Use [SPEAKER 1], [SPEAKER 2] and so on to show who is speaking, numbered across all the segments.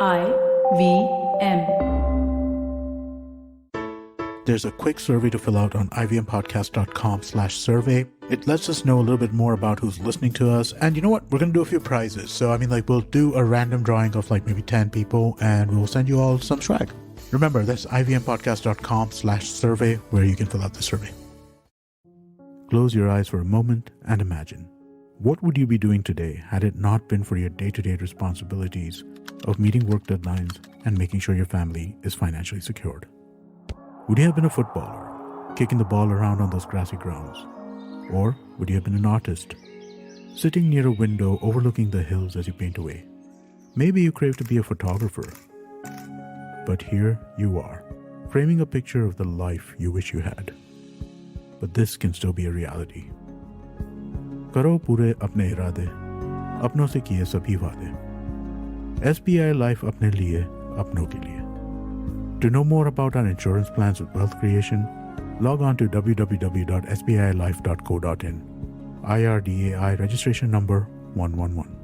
[SPEAKER 1] IVM.
[SPEAKER 2] There's a quick survey to fill out on ivmpodcast.com/survey. It lets us know a little bit more about who's listening to us. And you know what? We're going to do a few prizes. So, we'll do a random drawing of maybe 10 people and we'll send you all some swag. Remember, that's ivmpodcast.com/survey where you can fill out the survey. Close your eyes for a moment and imagine. What would you be doing today had it not been for your day-to-day responsibilities of meeting work deadlines and making sure your family is financially secured? Would you have been a footballer, kicking the ball around on those grassy grounds? Or would you have been an artist, sitting near a window overlooking the hills as you paint away? Maybe you crave to be a photographer. But here you are, framing a picture of the life you wish you had. But this can still be a reality. करो पूरे अपने इरादे, अपनों से किए सभी वादे. SBI Life अपने लिए, अपनों के लिए. To know more about our insurance plans with wealth creation, log on to www.sbilife.co.in. IRDAI registration number 111.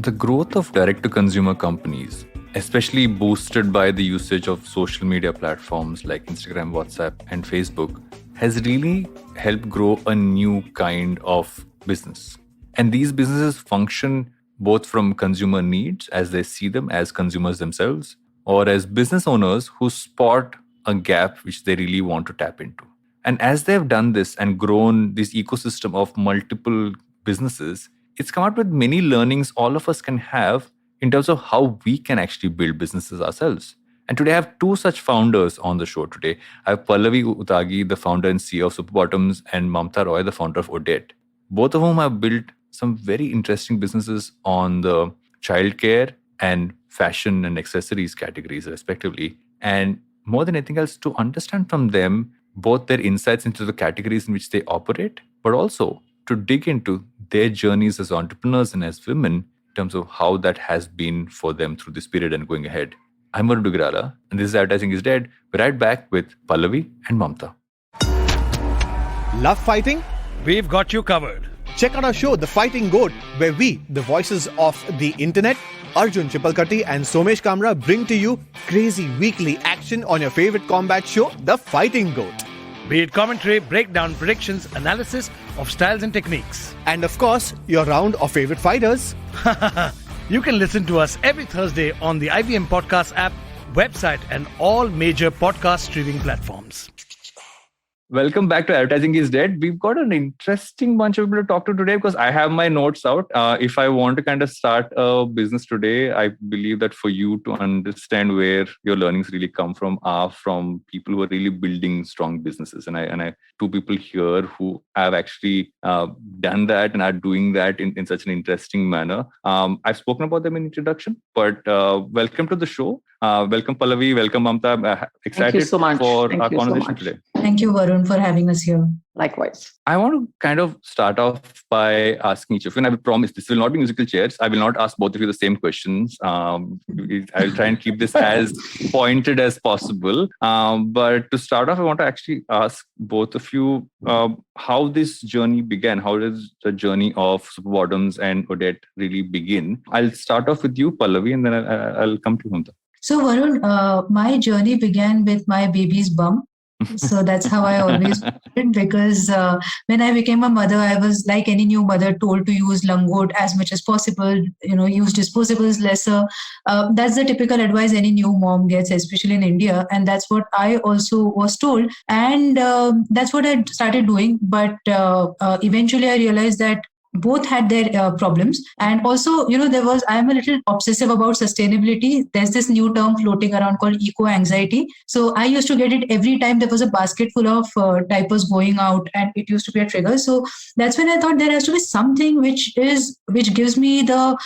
[SPEAKER 3] The growth of direct-to-consumer companies, especially boosted by the usage of social media platforms like Instagram, WhatsApp, and Facebook, has really helped grow a new kind of business. And these businesses function both from consumer needs as they see them as consumers themselves, or as business owners who spot a gap which they really want to tap into. And as they've done this and grown this ecosystem of multiple businesses, it's come out with many learnings all of us can have in terms of how we can actually build businesses ourselves. And today I have two such founders on the show today. I have Pallavi Utagi, the founder and CEO of Super Bottoms, and Mamta Roy, the founder of Odette. Both of whom have built some very interesting businesses on the childcare and fashion and accessories categories, respectively. And more than anything else, to understand from them both their insights into the categories in which they operate, but also to dig into their journeys as entrepreneurs and as women in terms of how that has been for them through this period and going ahead. I'm Varun, and this is Advertising is Dead. We're right back with Pallavi and Mamta.
[SPEAKER 4] Love fighting?
[SPEAKER 5] We've got you covered.
[SPEAKER 4] Check out our show, The Fighting Goat, where we, the voices of the internet, Arjun Chipalkatti and Somesh Kamra, bring to you crazy weekly action on your favorite combat show, The Fighting Goat.
[SPEAKER 5] Be it commentary, breakdown, predictions, analysis of styles and techniques.
[SPEAKER 4] And of course, your round of favorite fighters.
[SPEAKER 5] You can listen to us every Thursday on the IVM Podcast app, website, and all major podcast streaming platforms.
[SPEAKER 3] Welcome back to Advertising is Dead. We've got an interesting bunch of people to talk to today because I have my notes out. If I want to kind of start a business today, I believe that for you to understand where your learnings really come from are from people who are really building strong businesses. And I two people here who have actually done that and are doing that in such an interesting manner. I've spoken about them in introduction, but welcome to the show. Welcome, Pallavi. Welcome, Mamta. I'm excited
[SPEAKER 6] so much.
[SPEAKER 3] for
[SPEAKER 6] Thank
[SPEAKER 3] our
[SPEAKER 6] you so
[SPEAKER 3] conversation
[SPEAKER 6] much.
[SPEAKER 3] today.
[SPEAKER 1] Thank you, Varun, for having us here.
[SPEAKER 6] Likewise.
[SPEAKER 3] I want to kind of start off by asking each of you, and I will promise this will not be musical chairs. I will not ask both of you the same questions. I will try and keep this as pointed as possible. But to start off, I want to actually ask both of you how this journey began. How does the journey of Super Bottoms and Odette really begin? I'll start off with you, Pallavi, and then I'll come to Mamta.
[SPEAKER 1] So, Varun, my journey began with my baby's bum. So that's how I always did, because when I became a mother, I was like any new mother told to use langot as much as possible, use disposables lesser. That's the typical advice any new mom gets, especially in India. And that's what I also was told. And that's what I started doing. But eventually I realized that both had their problems. And also, I'm a little obsessive about sustainability. There's this new term floating around called eco-anxiety. So I used to get it every time there was a basket full of diapers going out, and it used to be a trigger. So that's when I thought there has to be something which gives me the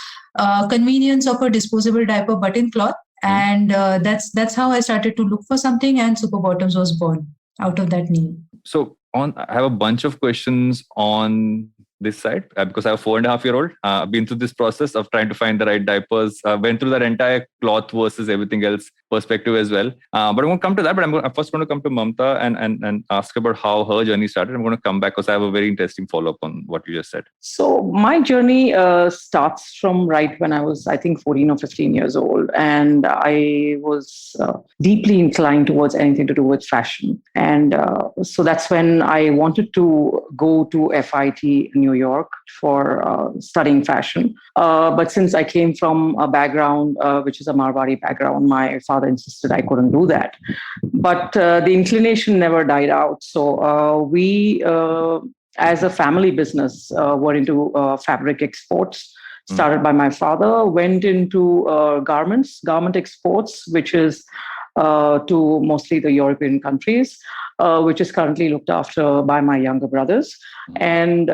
[SPEAKER 1] convenience of a disposable diaper button cloth. And that's how I started to look for something, and Super Bottoms was born out of that need.
[SPEAKER 3] So I have a bunch of questions on this side because I have a 4.5-year-old. I've been through this process of trying to find the right diapers. Went through that entire cloth versus everything else perspective as well. But I'm going to come to that. But I'm first going to come to Mamta and ask about how her journey started. I'm going to come back because I have a very interesting follow-up on what you just said.
[SPEAKER 6] So my journey starts from right when I was, I think, 14 or 15 years old. And I was deeply inclined towards anything to do with fashion. And so that's when I wanted to go to FIT New York for studying fashion. But since I came from a background, which is a Marwari background, my father insisted I couldn't do that. But the inclination never died out. So we, as a family business, were into fabric exports. Started by my father, went into garment exports, which is to mostly the European countries, which is currently looked after by my younger brothers. And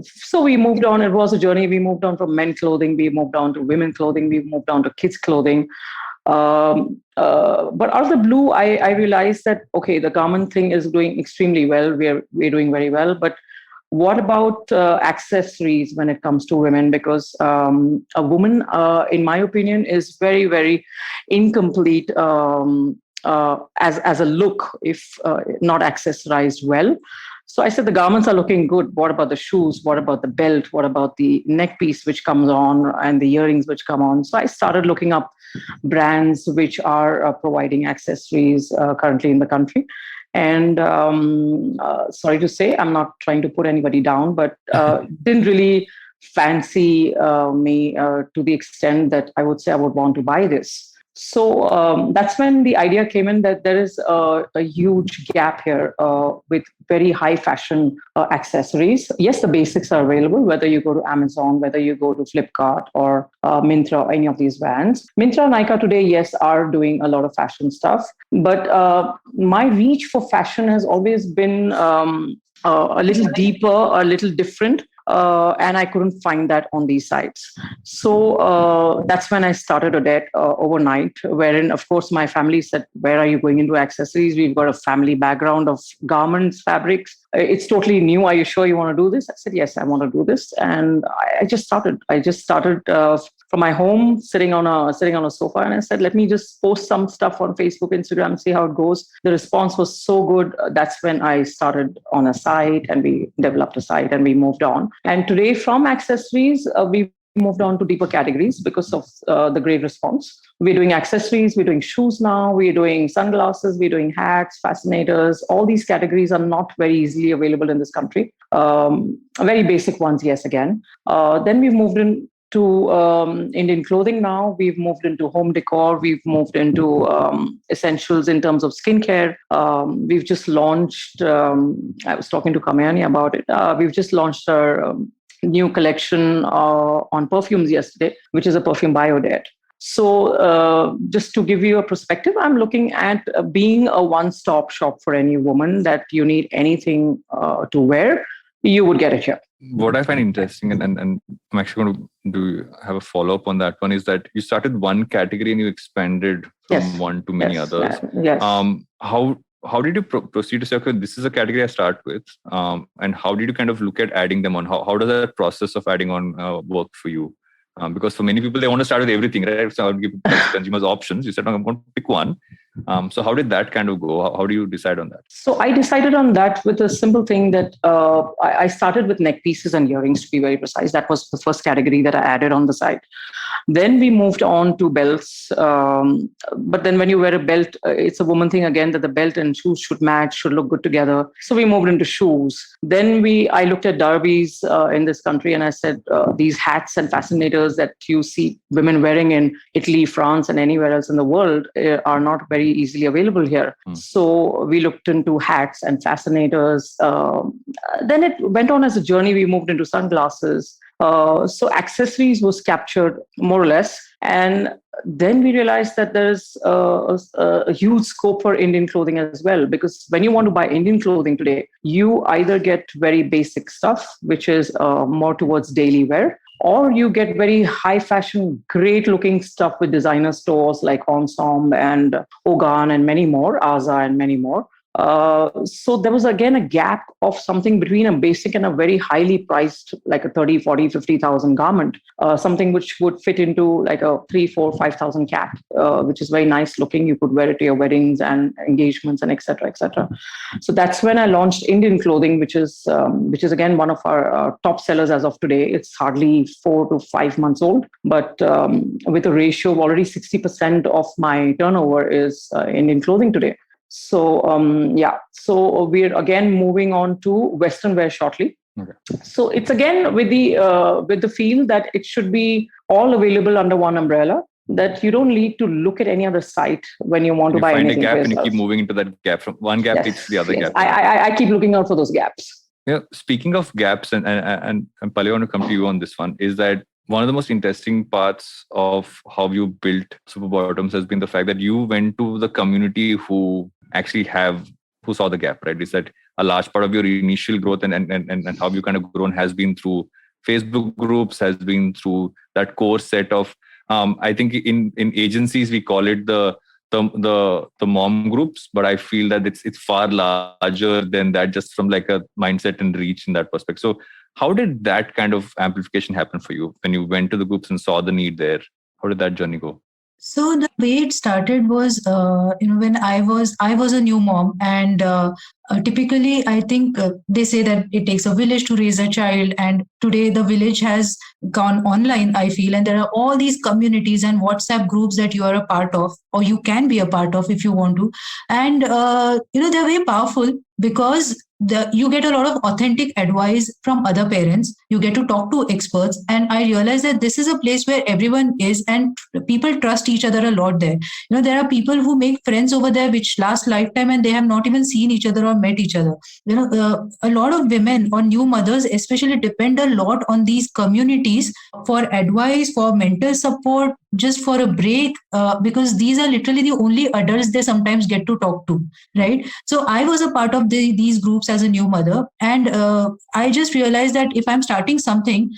[SPEAKER 6] so we moved on. It was a journey. We moved on from men clothing, we moved on to women clothing, we moved on to kids clothing. But out of the blue, I realized that, okay, the garment thing is doing extremely well. We're doing very well. But what about accessories when it comes to women? Because a woman, in my opinion, is very, very incomplete as a look if not accessorized well. So I said, the garments are looking good. What about the shoes? What about the belt? What about the neck piece which comes on and the earrings which come on? So I started looking up brands which are providing accessories currently in the country. And sorry to say, I'm not trying to put anybody down, but didn't really fancy me to the extent that I would say I would want to buy this. So that's when the idea came in that there is a huge gap here with very high fashion accessories. Yes, the basics are available, whether you go to Amazon, whether you go to Flipkart or Myntra, or any of these brands. Myntra and Nykaa today, yes, are doing a lot of fashion stuff. But my reach for fashion has always been a little deeper, a little different. And I couldn't find that on these sites. So that's when I started Odette overnight, wherein, of course, my family said, where are you going into accessories? We've got a family background of garments, fabrics. It's totally new. Are you sure you want to do this? I said, yes, I want to do this. And I just started. From my home, sitting on a sofa, and I said, let me just post some stuff on Facebook, Instagram, see how it goes. The response was so good. That's when I started on a site, and we developed a site, and we moved on. And today, from accessories, we moved on to deeper categories because of the great response. We're doing accessories, we're doing shoes now, we're doing sunglasses, we're doing hats, fascinators. All these categories are not very easily available in this country. Very basic ones, yes, again. Then we moved in to Indian clothing now. We've moved into home decor. We've moved into essentials in terms of skincare. We've just launched, I was talking to Kamayani about it. We've just launched our new collection on perfumes yesterday, which is a perfume by Odette. So just to give you a perspective, I'm looking at being a one-stop shop for any woman that you need anything to wear, you would get it here.
[SPEAKER 3] What I find interesting, and I'm actually going to have a follow-up on that one, is that you started one category and you expanded from one to many others.
[SPEAKER 6] Yes.
[SPEAKER 3] How did you proceed to say, okay, this is a category I start with, and how did you kind of look at adding them on? How does that process of adding on work for you? Because for many people, they want to start with everything, right? So I would give consumers options. You said, I'm going to pick one. So how did that kind of go? How do you decide on that?
[SPEAKER 6] So I decided on that with a simple thing that I started with neck pieces and earrings, to be very precise. That was the first category that I added on the site. Then we moved on to belts. But then when you wear a belt, it's a woman thing again, that the belt and shoes should match, should look good together. So we moved into shoes. Then I looked at derbies in this country, and I said, these hats and fascinators that you see women wearing in Italy, France, and anywhere else in the world are not very easily available here. So we looked into hats and fascinators. Then it went on as a journey. We moved into sunglasses. So accessories was captured more or less. And then we realized that there's a huge scope for Indian clothing as well, because when you want to buy Indian clothing today, you either get very basic stuff, which is more towards daily wear, or you get very high fashion, great looking stuff with designer stores like Ensemble and Ogan and many more, Aza and many more. So there was again a gap of something between a basic and a very highly priced, like a 30, 40, 50,000 garment, something which would fit into like a 3, 4, 5,000 cap, which is very nice looking. You could wear it to your weddings and engagements and etc. etc. So that's when I launched Indian clothing, which is again one of our top sellers as of today. It's hardly 4 to 5 months old, but with a ratio of already 60% of my turnover is Indian clothing today. So so we're again moving on to Western wear shortly.
[SPEAKER 3] Okay.
[SPEAKER 6] So it's again with the feel that it should be all available under one umbrella, that you don't need to look at any other site when you want to buy anything.
[SPEAKER 3] You find a gap
[SPEAKER 6] for
[SPEAKER 3] and you
[SPEAKER 6] yourself.
[SPEAKER 3] keep moving into that gap. From one gap leads to the other gap.
[SPEAKER 6] I keep looking out for those gaps.
[SPEAKER 3] Yeah. Speaking of gaps, and Pallavi, I want to come to you on this one, is that one of the most interesting parts of how you built Super Bottoms has been the fact that you went to the community who saw the gap, right? Is that a large part of your initial growth and how you kind of grown has been through Facebook groups, has been through that core set of, I think in agencies, we call it the mom groups, but I feel that it's far larger than that, just from like a mindset and reach in that perspective. So how did that kind of amplification happen for you when you went to the groups and saw the need there? How did that journey go?
[SPEAKER 1] So the way it started was, when I was a new mom, and typically I think they say that it takes a village to raise a child, and today the village has gone online, I feel, and there are all these communities and WhatsApp groups that you are a part of, or you can be a part of if you want to, and they're very powerful because you get a lot of authentic advice from other parents. You get to talk to experts, and I realized that this is a place where everyone is, and people trust each other a lot there. There are people who make friends over there which last lifetime, and they have not even seen each other or met each other. A lot of women or new mothers especially depend a lot on these communities for advice, for mental support, just for a break, because these are literally the only adults they sometimes get to talk to, right? So I was a part of these groups as a new mother, and I just realized that if I'm starting something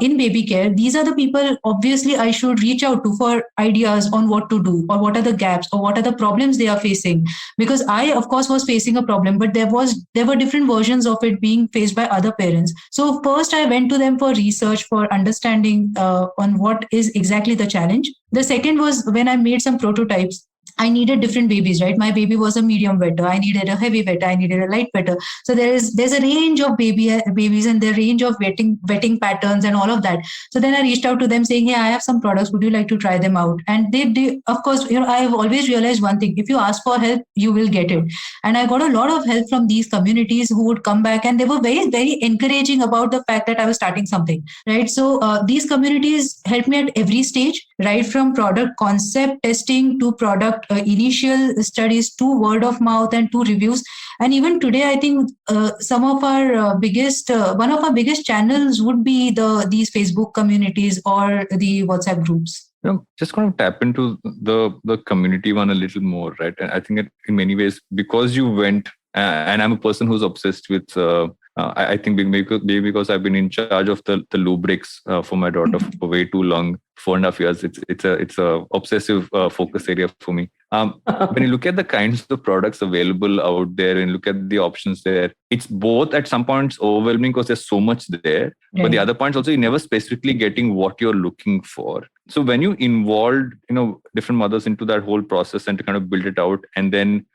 [SPEAKER 1] in baby care, these are the people obviously I should reach out to for ideas on what to do, or what are the gaps, or what are the problems they are facing, because I of course was facing a problem, but there were different versions of it being faced by other parents. So first I went to them for research, for understanding on what is exactly the challenge. The second was when I made some prototypes. I needed different babies, right? My baby was a medium wetter. I needed a heavy wetter. I needed a light wetter. So there's a range of babies and their range of wetting patterns and all of that. So then I reached out to them saying, hey, I have some products. Would you like to try them out? And they of course, I have always realized one thing: if you ask for help, you will get it. And I got a lot of help from these communities who would come back, and they were very, very encouraging about the fact that I was starting something, right? So these communities helped me at every stage, right from product concept testing to product initial studies to word of mouth and to reviews. And even today, I think some of our one of our biggest channels would be these Facebook communities or the WhatsApp groups.
[SPEAKER 3] Just going to tap into the community one a little more, right? And I think that in many ways, because you went, and I'm a person who's obsessed with, I think maybe because I've been in charge of the lubricants for my daughter for way too long, 4.5 years. It's a obsessive focus area for me. When you look at the kinds of products available out there and look at the options there, it's both at some points overwhelming because there's so much there. Right. But the other points also, you're never specifically getting what you're looking for. So when you involved, different mothers into that whole process and to kind of build it out and then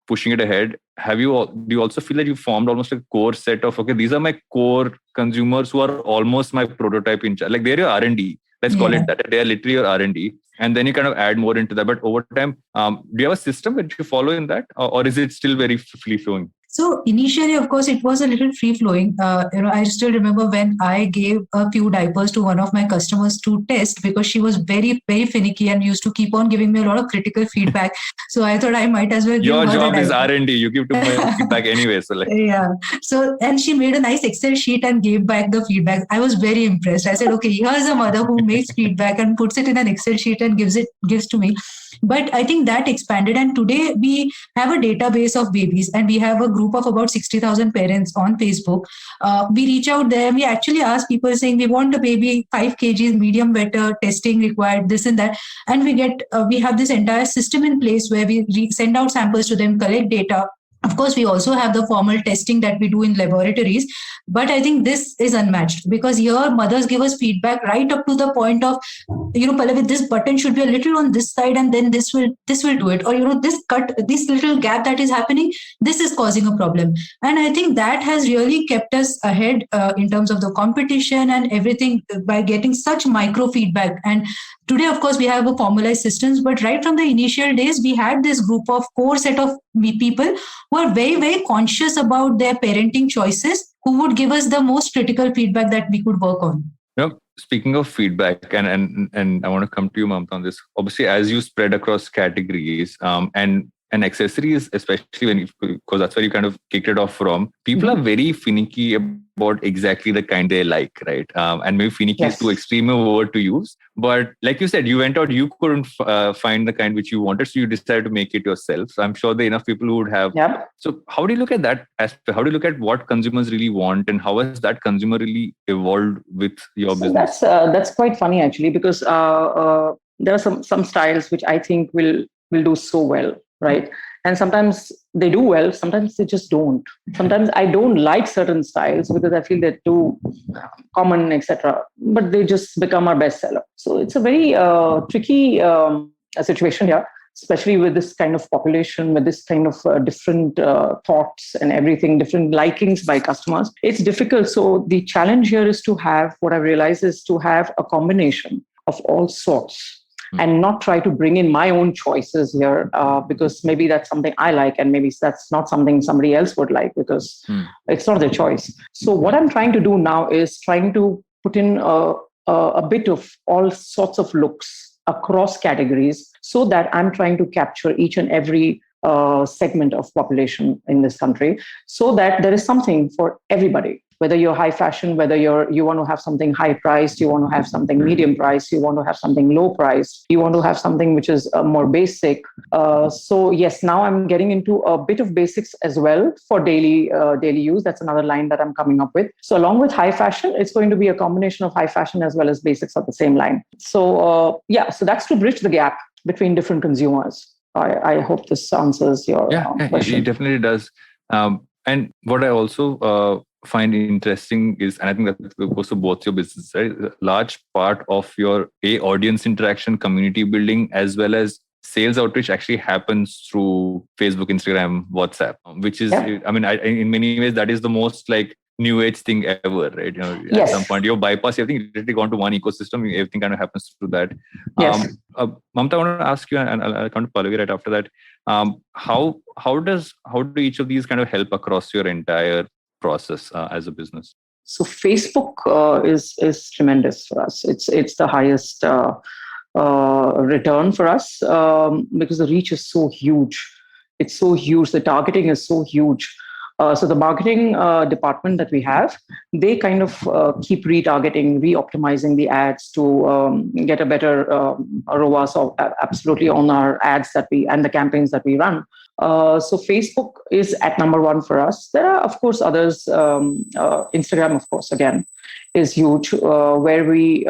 [SPEAKER 3] pushing it ahead, do you also feel that you formed almost a core set of, okay, these are my core consumers who are almost my prototype in charge, like they're your R&D. Let's call it that. They are literally your R&D. And then you kind of add more into that. But over time, do you have a system that you follow in that? Or is it still very free flowing?
[SPEAKER 1] So initially, of course, it was a little free-flowing. I still remember when I gave a few diapers to one of my customers to test, because she was very, very finicky and used to keep on giving me a lot of critical feedback. So I thought I might as well give her
[SPEAKER 3] your job
[SPEAKER 1] the
[SPEAKER 3] is R&D. You give too much feedback anyway. So
[SPEAKER 1] yeah. So, and she made a nice Excel sheet and gave back the feedback. I was very impressed. I said, okay, here's a mother who makes feedback and puts it in an Excel sheet and gives to me. But I think that expanded, and today we have a database of babies, and we have a group group of about 60,000 parents on Facebook. We reach out there. We actually ask people saying we want a baby 5 kgs, medium wetter, testing required, this and that. And we have this entire system in place where we send out samples to them, collect data. Of course, we also have the formal testing that we do in laboratories, but I think this is unmatched because here mothers give us feedback right up to the point of, Pallavi, this button should be a little on this side, and then this will do it, or this little gap that is happening, this is causing a problem. And I think that has really kept us ahead in terms of the competition and everything by getting such micro feedback. And today, of course, we have a formalized systems, but right from the initial days, we had this group of core set of people who are very, very conscious about their parenting choices, who would give us the most critical feedback that we could work on.
[SPEAKER 3] Speaking of feedback, and I want to come to you, Mamta, on this. Obviously, as you spread across categories and accessories, especially because that's where you kind of kicked it off from, people are very finicky about exactly the kind they like, right? And maybe finicky is too extreme a word to use. But like you said, you went out, you couldn't find the kind which you wanted, so you decided to make it yourself. So I'm sure there are enough people who would have.
[SPEAKER 6] Yeah.
[SPEAKER 3] So how do you look at that aspect? How do you look at what consumers really want, and how has that consumer really evolved with your business?
[SPEAKER 6] That's quite funny actually, because there are some styles which I think will do so well. Right. And sometimes they do well, sometimes they just don't. Sometimes I don't like certain styles because I feel they're too common, etc. But they just become our bestseller. So it's a very tricky situation here, especially with this kind of population, with this kind of different thoughts and everything, different likings by customers. It's difficult. So the challenge here is to have, what I've realized is to have a combination of all sorts. And not try to bring in my own choices here because maybe that's something I like and maybe that's not something somebody else would like because it's not their choice. So what I'm trying to do now is trying to put in a bit of all sorts of looks across categories so that I'm trying to capture each and every segment of population in this country so that there is something for everybody. Whether you're high fashion, whether you want to have something high priced, you want to have something medium priced, you want to have something low priced, you want to have something which is more basic. So yes, now I'm getting into a bit of basics as well for daily use. That's another line that I'm coming up with. So along with high fashion, it's going to be a combination of high fashion as well as basics at the same line. So so that's to bridge the gap between different consumers. I hope this answers your question.
[SPEAKER 3] It definitely does. And what I also find interesting is, and I think that goes to both your businesses, right? A large part of your audience interaction, community building, as well as sales outreach actually happens through Facebook, Instagram, WhatsApp, which is, in many ways, that is the most like new age thing ever, right? At some point you bypass everything, literally gone to one ecosystem, everything kind of happens through that.
[SPEAKER 6] Yes.
[SPEAKER 3] Mamta, I want to ask you, and I'll come to Pallavi right after that. How do each of these kind of help across your entire process as a business?
[SPEAKER 6] So Facebook is tremendous for us. It's the highest return for us because the reach is so huge. It's so huge. The targeting is so huge. So the marketing department that we have, they kind of keep retargeting, re-optimizing the ads to get a better ROAS absolutely on our ads and the campaigns that we run. So Facebook is at number one for us. There are, of course, others. Instagram, of course, again, is huge, where we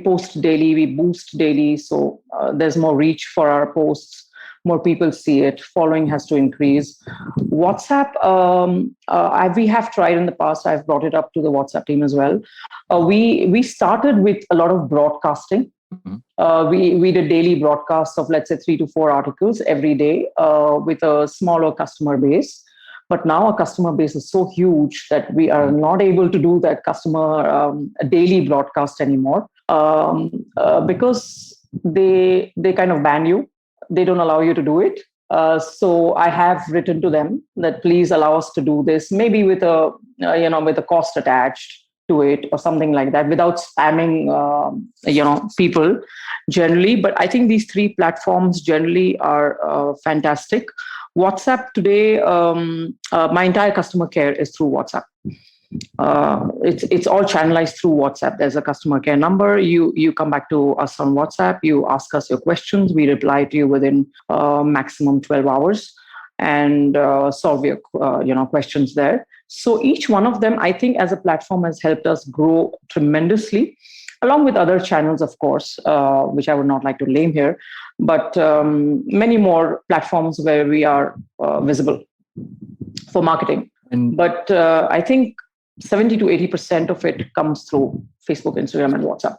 [SPEAKER 6] post daily, we boost daily. So there's more reach for our posts. More people see it. Following has to increase. WhatsApp, we have tried in the past. I've brought it up to the WhatsApp team as well. We started with a lot of broadcasting. We did daily broadcasts of, let's say, 3 to 4 articles every day with a smaller customer base. But now our customer base is so huge that we are not able to do that customer daily broadcast anymore because they kind of ban you. They don't allow you to do it. So I have written to them that please allow us to do this, maybe with a cost attached to it or something like that, without spamming people generally. But I think these 3 platforms generally are fantastic. WhatsApp today, my entire customer care is through WhatsApp. It's all channelized through WhatsApp. There's a customer care number. You come back to us on WhatsApp. You ask us your questions. We reply to you within maximum 12 hours. and solve your questions there. So each one of them, I think, as a platform has helped us grow tremendously, along with other channels, of course, which I would not like to name here, but many more platforms where we are visible for marketing. But I think 70 to 80% of it comes through Facebook, Instagram, and WhatsApp.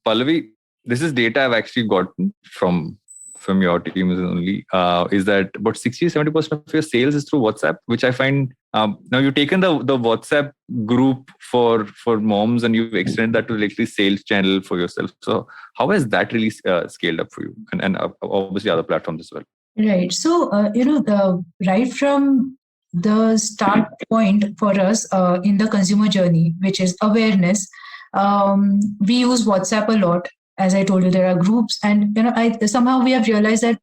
[SPEAKER 3] Pallavi, this is data I've actually gotten from your team only, is that about 60-70% of your sales is through WhatsApp, which I find, now you've taken the WhatsApp group for moms and you've extended that to the sales channel for yourself. So how has that really scaled up for you? And obviously other platforms as well.
[SPEAKER 1] Right. So, right from the start point for us in the consumer journey, which is awareness, we use WhatsApp a lot. As I told you, there are groups, and somehow we have realized that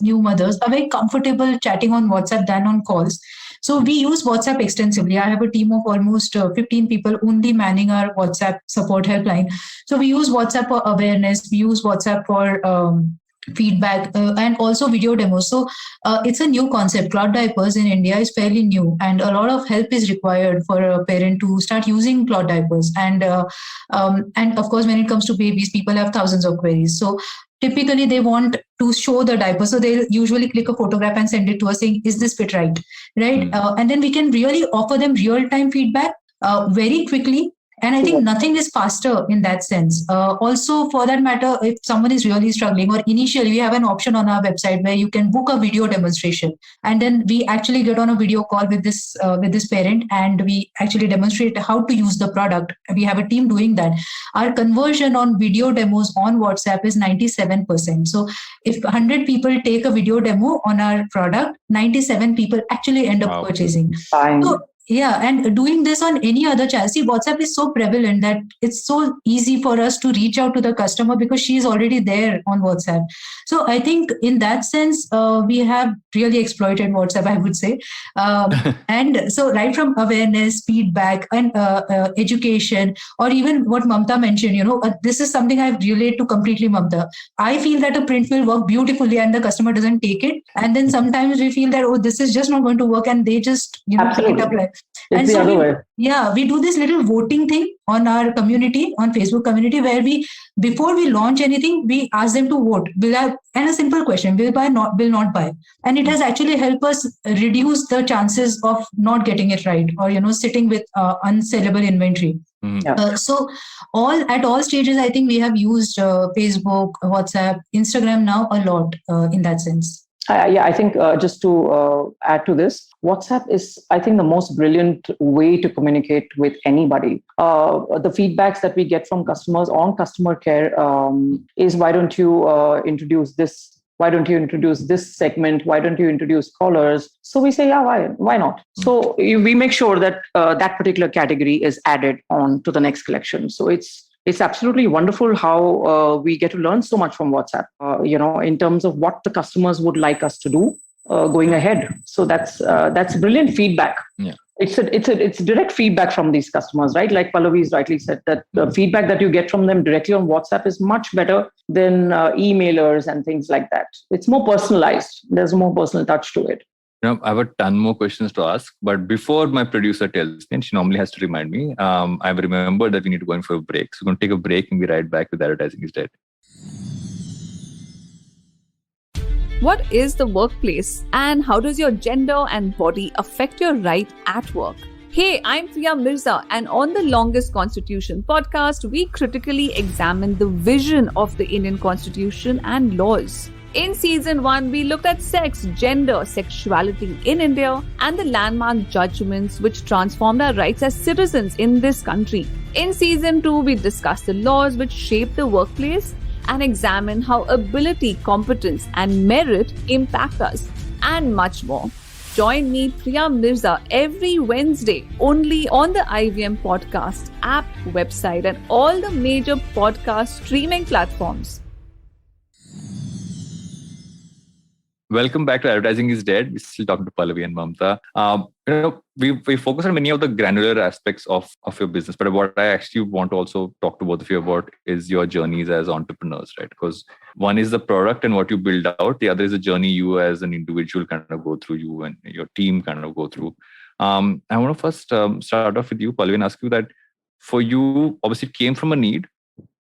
[SPEAKER 1] new mothers, are very comfortable chatting on WhatsApp than on calls. So we use WhatsApp extensively. I have a team of almost 15 people only manning our WhatsApp support helpline. So we use WhatsApp for awareness. We use WhatsApp for feedback and also video demos. So it's a new concept. Cloth diapers in India is fairly new, and a lot of help is required for a parent to start using cloth diapers. And of course, when it comes to babies, people have thousands of queries. So typically they want to show the diaper, so they'll usually click a photograph and send it to us saying, is this fit right? And then we can really offer them real-time feedback very quickly. And I think nothing is faster in that sense. Also, for that matter, if someone is really struggling, or initially we have an option on our website where you can book a video demonstration, and then we actually get on a video call with this parent, and we actually demonstrate how to use the product. We have a team doing that. Our conversion on video demos on WhatsApp is 97%. So if 100 people take a video demo on our product, 97 people actually end up purchasing. So, yeah, and doing this on any other channel. See, WhatsApp is so prevalent that it's so easy for us to reach out to the customer because she is already there on WhatsApp. So I think in that sense, we have really exploited WhatsApp, I would say. And so right from awareness, feedback, and education, or even what Mamta mentioned, this is something I relate to completely, Mamta. I feel that a print will work beautifully and the customer doesn't take it. And then sometimes we feel that, this is just not going to work, and they just, pick it up like.
[SPEAKER 6] It's the other way.
[SPEAKER 1] Yeah, we do this little voting thing on our community, on Facebook community, where before we launch anything, we ask them to vote. And a simple question, will buy, will not buy. And it has actually helped us reduce the chances of not getting it right, or, sitting with unsellable inventory. So at all stages, I think we have used Facebook, WhatsApp, Instagram now a lot in that sense.
[SPEAKER 6] I think just to add to this, WhatsApp is, I think, the most brilliant way to communicate with anybody. The feedbacks that we get from customers on customer care is, why don't you introduce this? Why don't you introduce this segment? Why don't you introduce callers? So we say, why not? So we make sure that that particular category is added on to the next collection. So it's absolutely wonderful how we get to learn so much from WhatsApp, in terms of what the customers would like us to do going ahead. So that's brilliant feedback.
[SPEAKER 3] Yeah.
[SPEAKER 6] It's direct feedback from these customers, right? Like Pallavi's rightly said, that the feedback that you get from them directly on WhatsApp is much better than emailers and things like that. It's more personalized. There's more personal touch to it.
[SPEAKER 3] I have a ton more questions to ask, but before my producer tells me, and she normally has to remind me, I've remembered that we need to go in for a break. So we're going to take a break and be right back with advertising instead.
[SPEAKER 7] What is the workplace, and how does your gender and body affect your right at work? Hey, I'm Priya Mirza, and on the Longest Constitution podcast, we critically examine the vision of the Indian Constitution and laws. In season 1, we looked at sex, gender, sexuality in India, and the landmark judgments which transformed our rights as citizens in this country. In season 2, we discussed the laws which shape the workplace and examine how ability, competence, and merit impact us, and much more. Join me, Priya Mirza, every Wednesday only on the IVM Podcast app, website, and all the major podcast streaming platforms.
[SPEAKER 3] Welcome back to Advertising is Dead. We're still talking to Pallavi and Mamta. We focus on many of the granular aspects of your business, but what I actually want to also talk to both of you about is your journeys as entrepreneurs, right? Because one is the product and what you build out. The other is the journey you as an individual kind of go through, you and your team kind of go through. I want to first start off with you, Pallavi, and ask you that for you, obviously it came from a need,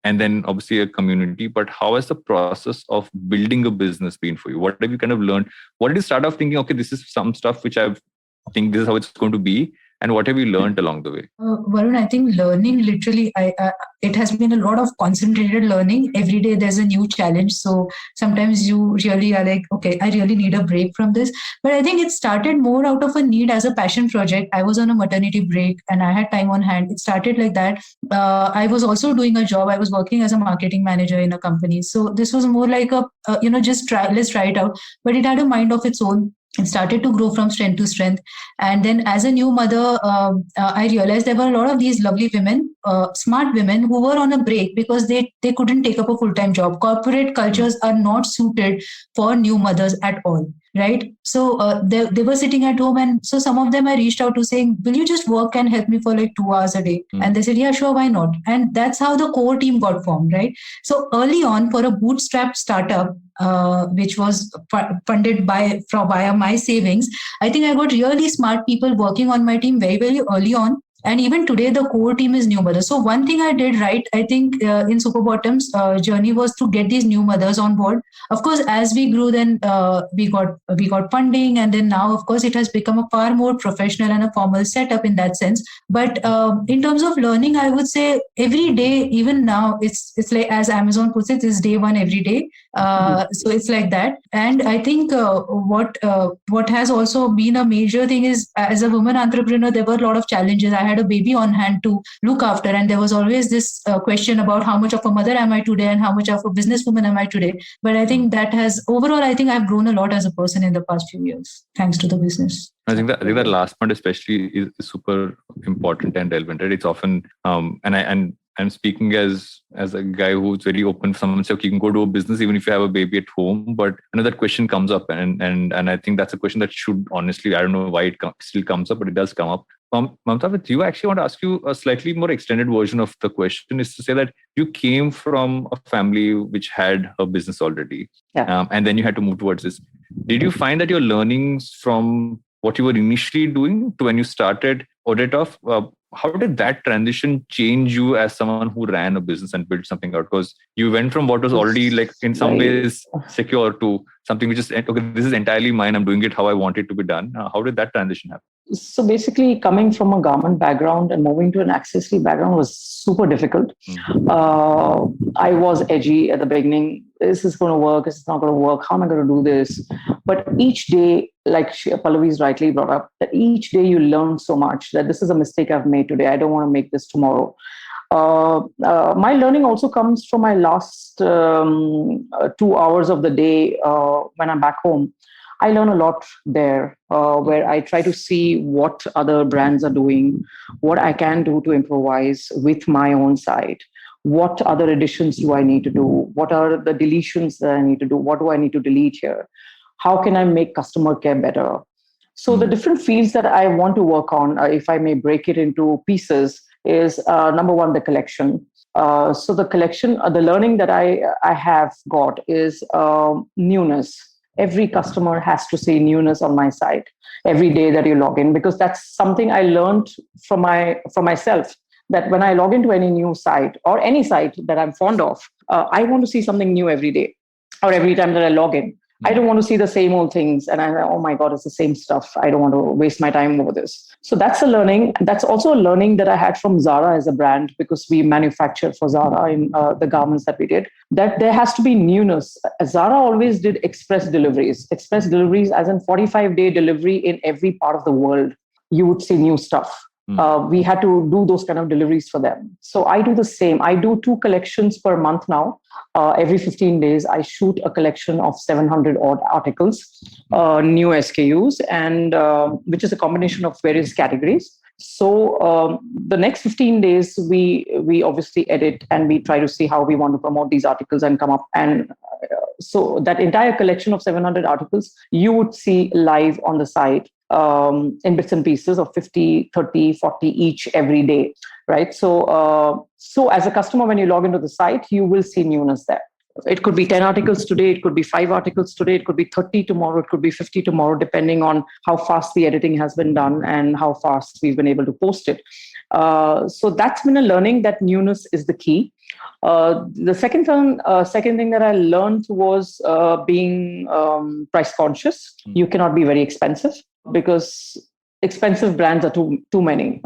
[SPEAKER 3] and then obviously a community, but how has the process of building a business been for you? What have you kind of learned? What did you start off thinking, okay, this is some stuff which I think this is how it's going to be, and what have you learned along the way?
[SPEAKER 1] Varun, I think learning literally, it has been a lot of concentrated learning. Every day there's a new challenge. So sometimes you really are like, okay, I really need a break from this. But I think it started more out of a need as a passion project. I was on a maternity break and I had time on hand. It started like that. I was also doing a job. I was working as a marketing manager in a company. So this was more like just let's try it out. But it had a mind of its own. It started to grow from strength to strength. And then as a new mother, I realized there were a lot of these lovely women, smart women who were on a break because they couldn't take up a full-time job. Corporate cultures are not suited for new mothers at all. Right. So they were sitting at home. And so some of them I reached out to saying, will you just work and help me for like 2 hours a day? And they said, yeah, sure, why not? And that's how the core team got formed. Right. So early on, for a bootstrap startup, which was funded via my savings, I think I got really smart people working on my team very, very early on. And even today, the core team is new mothers. So one thing I did right, I think in Super Bottom's journey was to get these new mothers on board. Of course, as we grew, then we got funding, and then now, of course, it has become a far more professional and a formal setup in that sense. But in terms of learning, I would say every day, even now, it's like as Amazon puts it, it's day one every day. So it's like that. And I think what has also been a major thing is, as a woman entrepreneur, there were a lot of challenges. I had a baby on hand to look after, and there was always this question about how much of a mother am I today and how much of a businesswoman am I today. But I think that has overall, I think I've grown a lot as a person in the past few years thanks to the business.
[SPEAKER 3] I think that last point especially is super important and relevant. Right? It's often I'm speaking as a guy who's very open. Someone say, okay, you can go to a business even if you have a baby at home. But that question comes up, and I think that's a question that should honestly, I don't know why it still comes up, but it does come up. Mamta, with you, I actually want to ask you a slightly more extended version of the question, is to say that you came from a family which had a business already, and then you had to move towards this. Did you find that your learnings from what you were initially doing to when you started audit off, how did that transition change you as someone who ran a business and built something out? Because you went from what was already like in some ways secure to something which is, okay, this is entirely mine. I'm doing it how I want it to be done. How did that transition happen?
[SPEAKER 6] So basically, coming from a garment background and moving to an accessory background was super difficult. I was edgy at the beginning. Is this going to work? Is this not going to work? How am I going to do this? But each day, like Pallavi's rightly brought up, that each day you learn so much that this is a mistake I've made today. I don't want to make this tomorrow. My learning also comes from my last 2 hours of the day when I'm back home. I learn a lot there, where I try to see what other brands are doing, what I can do to improvise with my own site. What other additions do I need to do? What are the deletions that I need to do? What do I need to delete here? How can I make customer care better? So the different fields that I want to work on, if I may break it into pieces, is number one, the collection. So the collection, the learning that I have got is newness. Every customer has to see newness on my site every day that you log in, because that's something I learned from myself, that when I log into any new site or any site that I'm fond of, I want to see something new every day or every time that I log in. I don't want to see the same old things. And oh my God, it's the same stuff. I don't want to waste my time over this. So that's a learning. That's also a learning that I had from Zara as a brand, because we manufactured for Zara in the garments that we did, that there has to be newness. Zara always did express deliveries as in 45-day delivery in every part of the world. You would see new stuff. We had to do those kind of deliveries for them. So I do the same. I do 2 collections per month now. Every 15 days, I shoot a collection of 700 odd articles, new SKUs, and which is a combination of various categories. So the next 15 days, we obviously edit and we try to see how we want to promote these articles and come up. And so that entire collection of 700 articles, you would see live on the site in bits and pieces of 50, 30, 40 each every day, right? So as a customer, when you log into the site, you will see newness there. It could be 10 articles today, it could be 5 articles today, it could be 30 tomorrow, it could be 50 tomorrow, depending on how fast the editing has been done and how fast we've been able to post it. So that's been a learning that newness is the key. The second thing that I learned was being price conscious. You cannot be very expensive because expensive brands are too many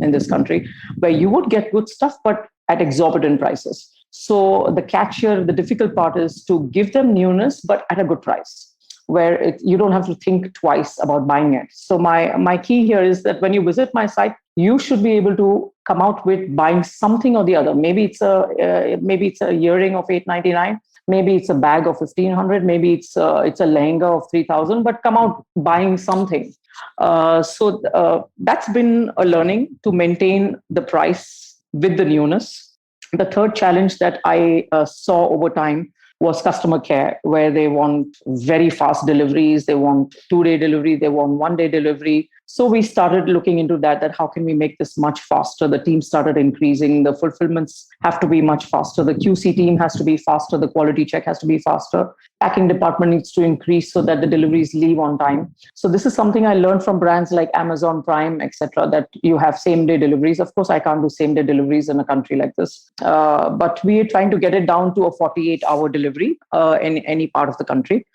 [SPEAKER 6] in this country, where you would get good stuff, but at exorbitant prices. So the catch here, the difficult part is to give them newness, but at a good price, where you don't have to think twice about buying it. So my key here is that when you visit my site, you should be able to come out with buying something or the other. Maybe it's a earring of $899. Maybe it's a bag of $1,500. Maybe it's a lehenga of $3,000. But come out buying something. So that's been a learning to maintain the price with the newness. The third challenge that I saw over time was customer care, where they want very fast deliveries. They want 2-day delivery. They want 1-day delivery. So we started looking into that how can we make this much faster? The team started increasing. The fulfillments have to be much faster. The QC team has to be faster. The quality check has to be faster. Packing department needs to increase so that the deliveries leave on time. So this is something I learned from brands like Amazon Prime, etc., that you have same-day deliveries. Of course, I can't do same-day deliveries in a country like this. But we are trying to get it down to a 48-hour delivery in any part of the country.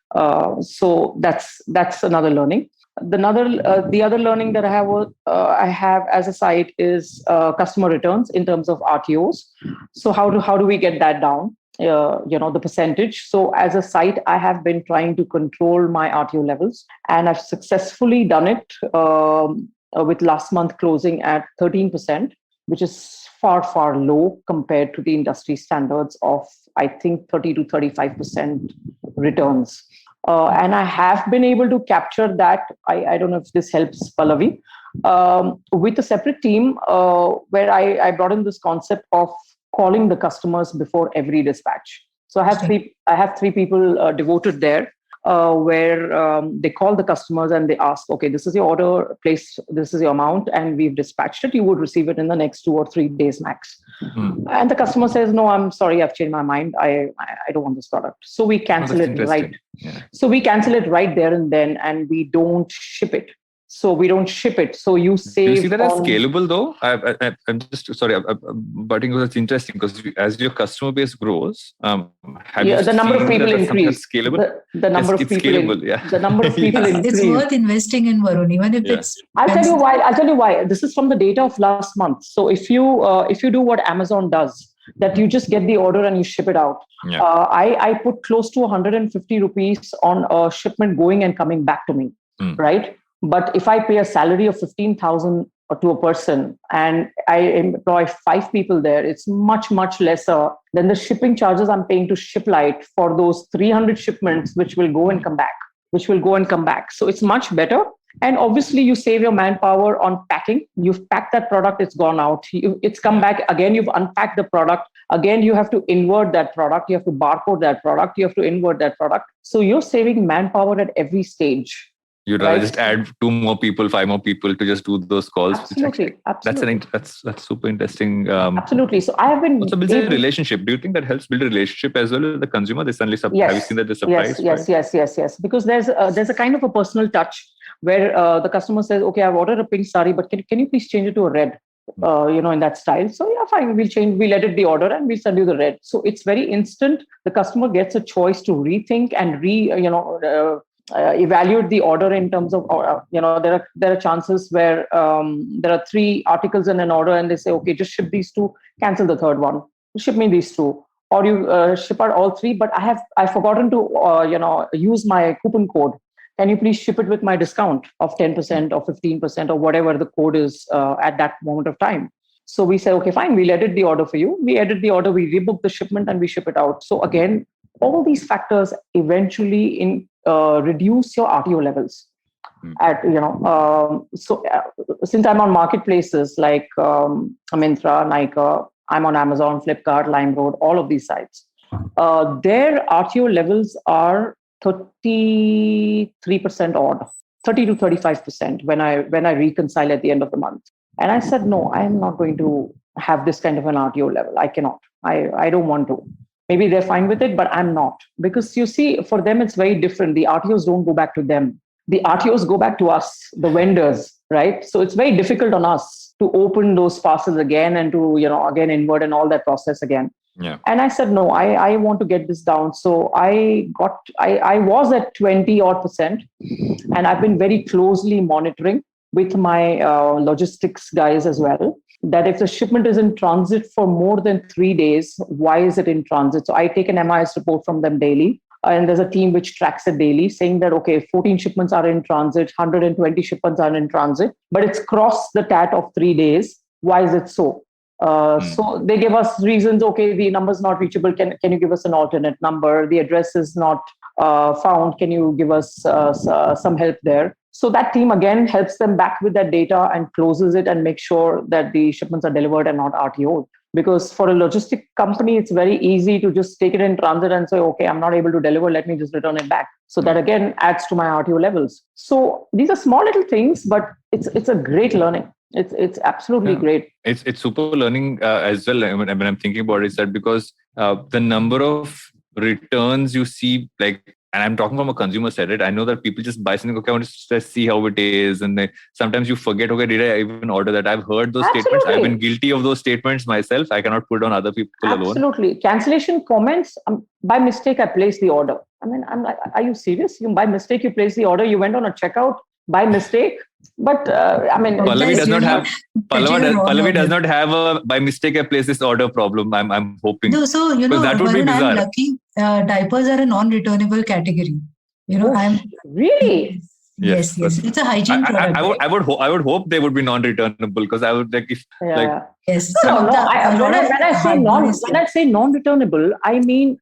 [SPEAKER 6] So that's another learning. The other learning that I have as a site is customer returns in terms of RTOs. So how do we get that down? The percentage. So as a site, I have been trying to control my RTO levels, and I've successfully done it with last month closing at 13%, which is far, far low compared to the industry standards of, I think, 30 to 35% returns. And I have been able to capture that. I don't know if this helps, Pallavi, with a separate team where I brought in this concept of calling the customers before every dispatch. So I have three people devoted there where they call the customers and they ask, okay, this is your order placed, this is your amount, and we've dispatched it. You would receive it in the next 2 or 3 days max. And the customer says, no, I'm sorry, I've changed my mind. I don't want this product. So we cancel it right. Yeah. So we cancel it right there and then, and we don't ship it. So we don't ship it. So you save.
[SPEAKER 3] Do you see that as scalable though? I'm just sorry, but it's interesting because as your customer base grows,
[SPEAKER 6] the number of people increase.
[SPEAKER 3] Scalable.
[SPEAKER 6] The number of people. The number of people increase.
[SPEAKER 1] It's worth investing in, Varun, even if it's.
[SPEAKER 6] I'll tell you why. This is from the data of last month. So if you do what Amazon does, that you just get the order and you ship it out. Yeah. I put close to 150 rupees on a shipment going and coming back to me, right? But if I pay a salary of 15,000 to a person and I employ 5 people there, it's much, much lesser than the shipping charges I'm paying to ShipLite for those 300 shipments, which will go and come back. So it's much better. And obviously you save your manpower on packing. You've packed that product, it's gone out. It's come back again. You've unpacked the product. Again, you have to invert that product. You have to barcode that product. You have to invert that product. So you're saving manpower at every stage.
[SPEAKER 3] You'd rather just add 2 more people, 5 more people to just do those calls.
[SPEAKER 6] Absolutely.
[SPEAKER 3] That's super interesting.
[SPEAKER 6] Absolutely. So I have been
[SPEAKER 3] also building a relationship. Do you think that helps build a relationship as well with the consumer? They suddenly have you seen that they're surprised?
[SPEAKER 6] Yes. Because there's a kind of a personal touch where the customer says, "Okay, I've ordered a pink sari, but can you please change it to a red?" In that style. So yeah, fine. We'll edit the order and we'll send you the red. So it's very instant. The customer gets a choice to rethink and evaluate the order in terms of, there are chances where there are 3 articles in an order and they say, okay, just ship these 2, cancel the third one, ship me these 2, or you ship out all 3. But I've forgotten to use my coupon code. Can you please ship it with my discount of 10% or 15% or whatever the code is at that moment of time? So we say, okay, fine, we'll edit the order for you. We edit the order, we rebook the shipment and we ship it out. So again, all these factors eventually reduce your RTO levels. at since I'm on marketplaces like Myntra, Nykaa, I'm on Amazon, Flipkart, LimeRoad, all of these sites. Their RTO levels are 33% odd, 30 to 35% when I reconcile at the end of the month. And I said, no, I am not going to have this kind of an RTO level. I cannot. I don't want to. Maybe they're fine with it, but I'm not. Because you see, for them, it's very different. The RTOs don't go back to them. The RTOs go back to us, the vendors, right? So it's very difficult on us to open those parcels again and to, again invert and all that process again.
[SPEAKER 3] Yeah.
[SPEAKER 6] And I said, no, I want to get this down. So I was at 20 odd %. And I've been very closely monitoring with my logistics guys as well, that if the shipment is in transit for more than 3 days, why is it in transit? So I take an MIS report from them daily. And there's a team which tracks it daily, saying that, okay, 14 shipments are in transit, 120 shipments are in transit, but it's crossed the TAT of 3 days. Why is it so? So they give us reasons. Okay, the number is not reachable. Can you give us an alternate number? The address is not found. Can you give us some help there? So that team again helps them back with that data and closes it and makes sure that the shipments are delivered and not RTO'd. Because for a logistic company, it's very easy to just take it in transit and say, okay, I'm not able to deliver. Let me just return it back. So that again adds to my RTO levels. So these are small little things, but it's a great learning. It's absolutely great.
[SPEAKER 3] It's super learning as well. When I'm thinking about it, is that because the number of returns you see, like, and I'm talking from a consumer side, right? I know that people just buy something, okay, I want to just see how it is. And then sometimes you forget, okay, did I even order that? I've heard those statements. I've been guilty of those statements myself. I cannot put it on other people alone.
[SPEAKER 6] Absolutely. Cancellation comments, by mistake, I placed the order. I mean, I'm like, are you serious? By mistake, you placed the order. You went on a checkout by mistake. But I mean,
[SPEAKER 3] Pallavi does not have Pallavi does not have a by mistake I place this order problem. I'm hoping.
[SPEAKER 1] No, so
[SPEAKER 3] that would be bizarre.
[SPEAKER 1] I'm lucky. Diapers are a non-returnable category.
[SPEAKER 6] I'm really.
[SPEAKER 1] Yes. It's a hygiene product.
[SPEAKER 3] I would hope they would be non-returnable, because I would like if
[SPEAKER 1] Yes.
[SPEAKER 6] So when I say non-returnable, I mean.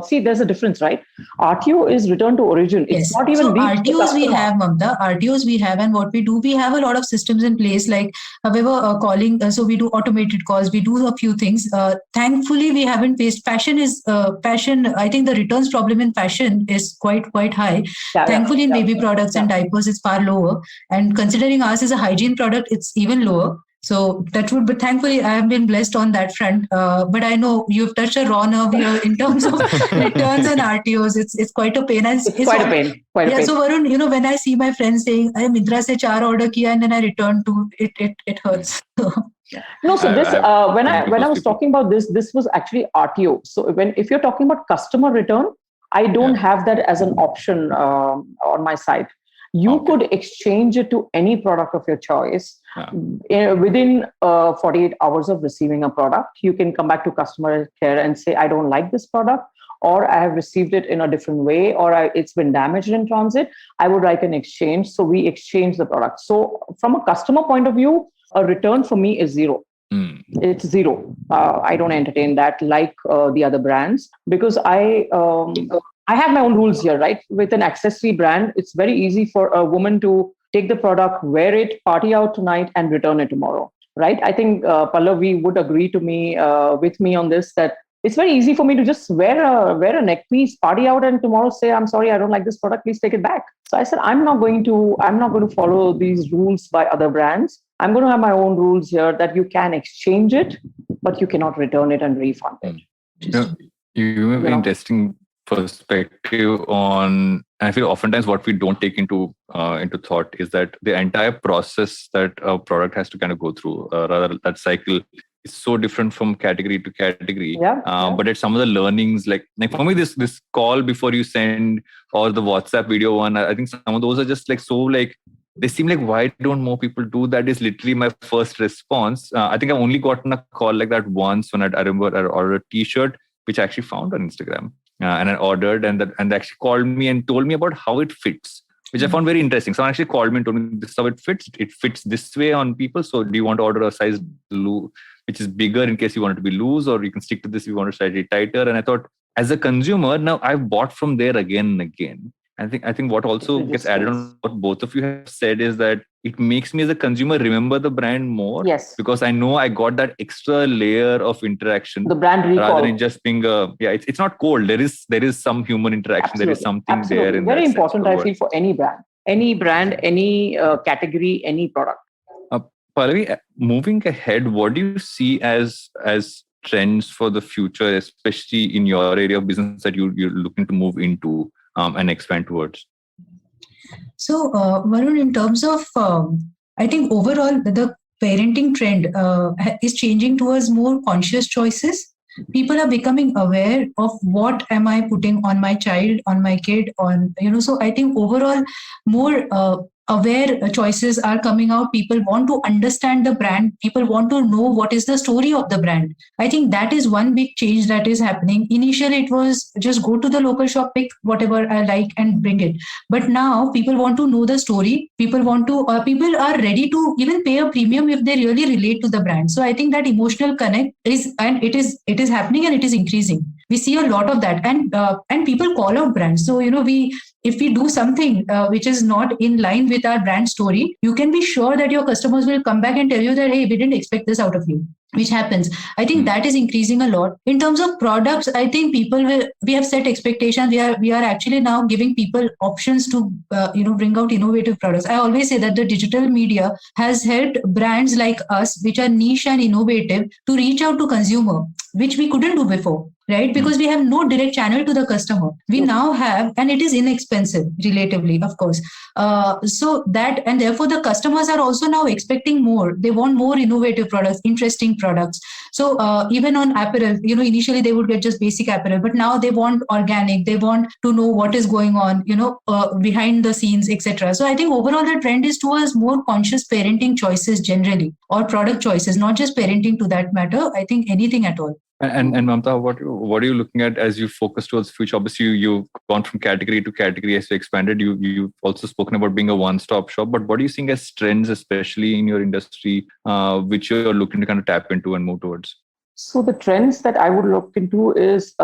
[SPEAKER 6] See, there's a difference, right? RTO is return to origin. It's not even
[SPEAKER 1] RTOs we have, Mamta. RTOs we have, and what we do, we have a lot of systems in place. Like, however, calling. So we do automated calls. We do a few things. Thankfully, we haven't faced fashion. I think the returns problem in fashion is quite high. Thankfully, in baby products and diapers, it's far lower. And considering ours is a hygiene product, it's even lower. So that would, but thankfully I have been blessed on that front. But I know you've touched a raw nerve here in terms of returns and RTOs. It's quite a pain. And
[SPEAKER 6] it's quite a pain.
[SPEAKER 1] So Varun, when I see my friends saying, "I Myntra se 4 order kiya and then I returned 2," it hurts.
[SPEAKER 6] No, so this when I was talking about this was actually RTO. So if you're talking about customer return, I don't have that as an option on my site. You could exchange it to any product of your choice. Within 48 hours of receiving a product, you can come back to customer care and say, I don't like this product, or I have received it in a different way, or it's been damaged in transit. I would like an exchange. So we exchange the product. So from a customer point of view, a return for me is zero. It's zero. I don't entertain that like the other brands, because I have my own rules here, right? With an accessory brand, it's very easy for a woman to take the product, wear it, party out tonight, and return it tomorrow, right? I think Pallavi would agree to me with me on this, that it's very easy for me to just wear a neck piece, party out, and tomorrow say, I'm sorry, I don't like this product, please take it back. So I said, I'm not going to follow these rules by other brands. I'm going to have my own rules here, that you can exchange it, but you cannot return it and refund it.
[SPEAKER 3] You have an interesting perspective on, I feel oftentimes what we don't take into thought is that the entire process that a product has to kind of go through, rather that cycle, is so different from category to category. But at some of the learnings, like for me, this call before you send, or the WhatsApp video one, I think some of those are just like so like, they seem like, why don't more people do that? Is literally my first response. I think I've only gotten a call like that once when I remember I ordered a t-shirt, which I actually found on Instagram. And I ordered, and they actually called me and told me about how it fits, which I found very interesting. Someone actually called me and told me this is how it fits. It fits this way on people. So do you want to order a size which is bigger in case you want it to be loose, or you can stick to this if you want it slightly tighter? And I thought, as a consumer, now I've bought from there again and again. I think what also gets added on what both of you have said is that it makes me as a consumer remember the brand more.
[SPEAKER 6] Yes.
[SPEAKER 3] Because I know I got that extra layer of interaction.
[SPEAKER 6] The brand recall.
[SPEAKER 3] Rather than just being it's not cold. There is some human interaction.
[SPEAKER 6] Absolutely.
[SPEAKER 3] There is something
[SPEAKER 6] Absolutely.
[SPEAKER 3] there in
[SPEAKER 6] very
[SPEAKER 3] that
[SPEAKER 6] important,
[SPEAKER 3] sense
[SPEAKER 6] I feel, for any brand, any category, any product.
[SPEAKER 3] Pallavi, moving ahead, what do you see as trends for the future, especially in your area of business that you're looking to move into and expand towards?
[SPEAKER 1] So, Varun, in terms of, I think overall the parenting trend is changing towards more conscious choices. People are becoming aware of what am I putting on my child, on my kid, so I think overall more aware choices are coming out. People want to understand the brand. People want to know what is the story of the brand. I think that is one big change that is happening. Initially, it was just go to the local shop, pick whatever I like and bring it. But now people want to know the story. People are ready to even pay a premium if they really relate to the brand. So I think that emotional connect it is happening and it is increasing. We see a lot of that, and people call out brands. So if we do something which is not in line with our brand story, you can be sure that your customers will come back and tell you that, hey, we didn't expect this out of you, which happens. I think that is increasing a lot. In terms of products, I think we have set expectations. We are actually now giving people options to, bring out innovative products. I always say that the digital media has helped brands like us, which are niche and innovative, to reach out to consumer, which we couldn't do before. Right? Because we have no direct channel to the customer. We now have, and it is inexpensive, relatively, of course. So that, and therefore the customers are also now expecting more. They want more innovative products, interesting products. So even on apparel, initially they would get just basic apparel, but now they want organic. They want to know what is going on, behind the scenes, etc. So I think overall the trend is towards more conscious parenting choices generally, or product choices, not just parenting to that matter. I think anything at all.
[SPEAKER 3] And Mamta, what are you looking at as you focus towards future? Obviously, you've gone from category to category as you expanded. You've also spoken about being a one-stop shop. But what are you seeing as trends, especially in your industry, which you're looking to kind of tap into and move towards?
[SPEAKER 6] So the trends that I would look into is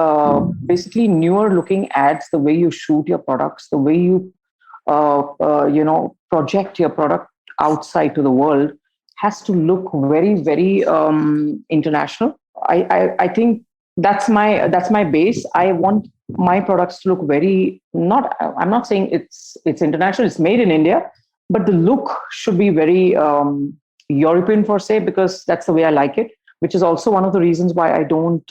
[SPEAKER 6] basically newer looking ads, the way you shoot your products, the way you project your product outside to the world has to look very, very international. I think that's my base. I want my products to look I'm not saying it's international, it's made in India, but the look should be very European per se, because that's the way I like it, which is also one of the reasons why I don't,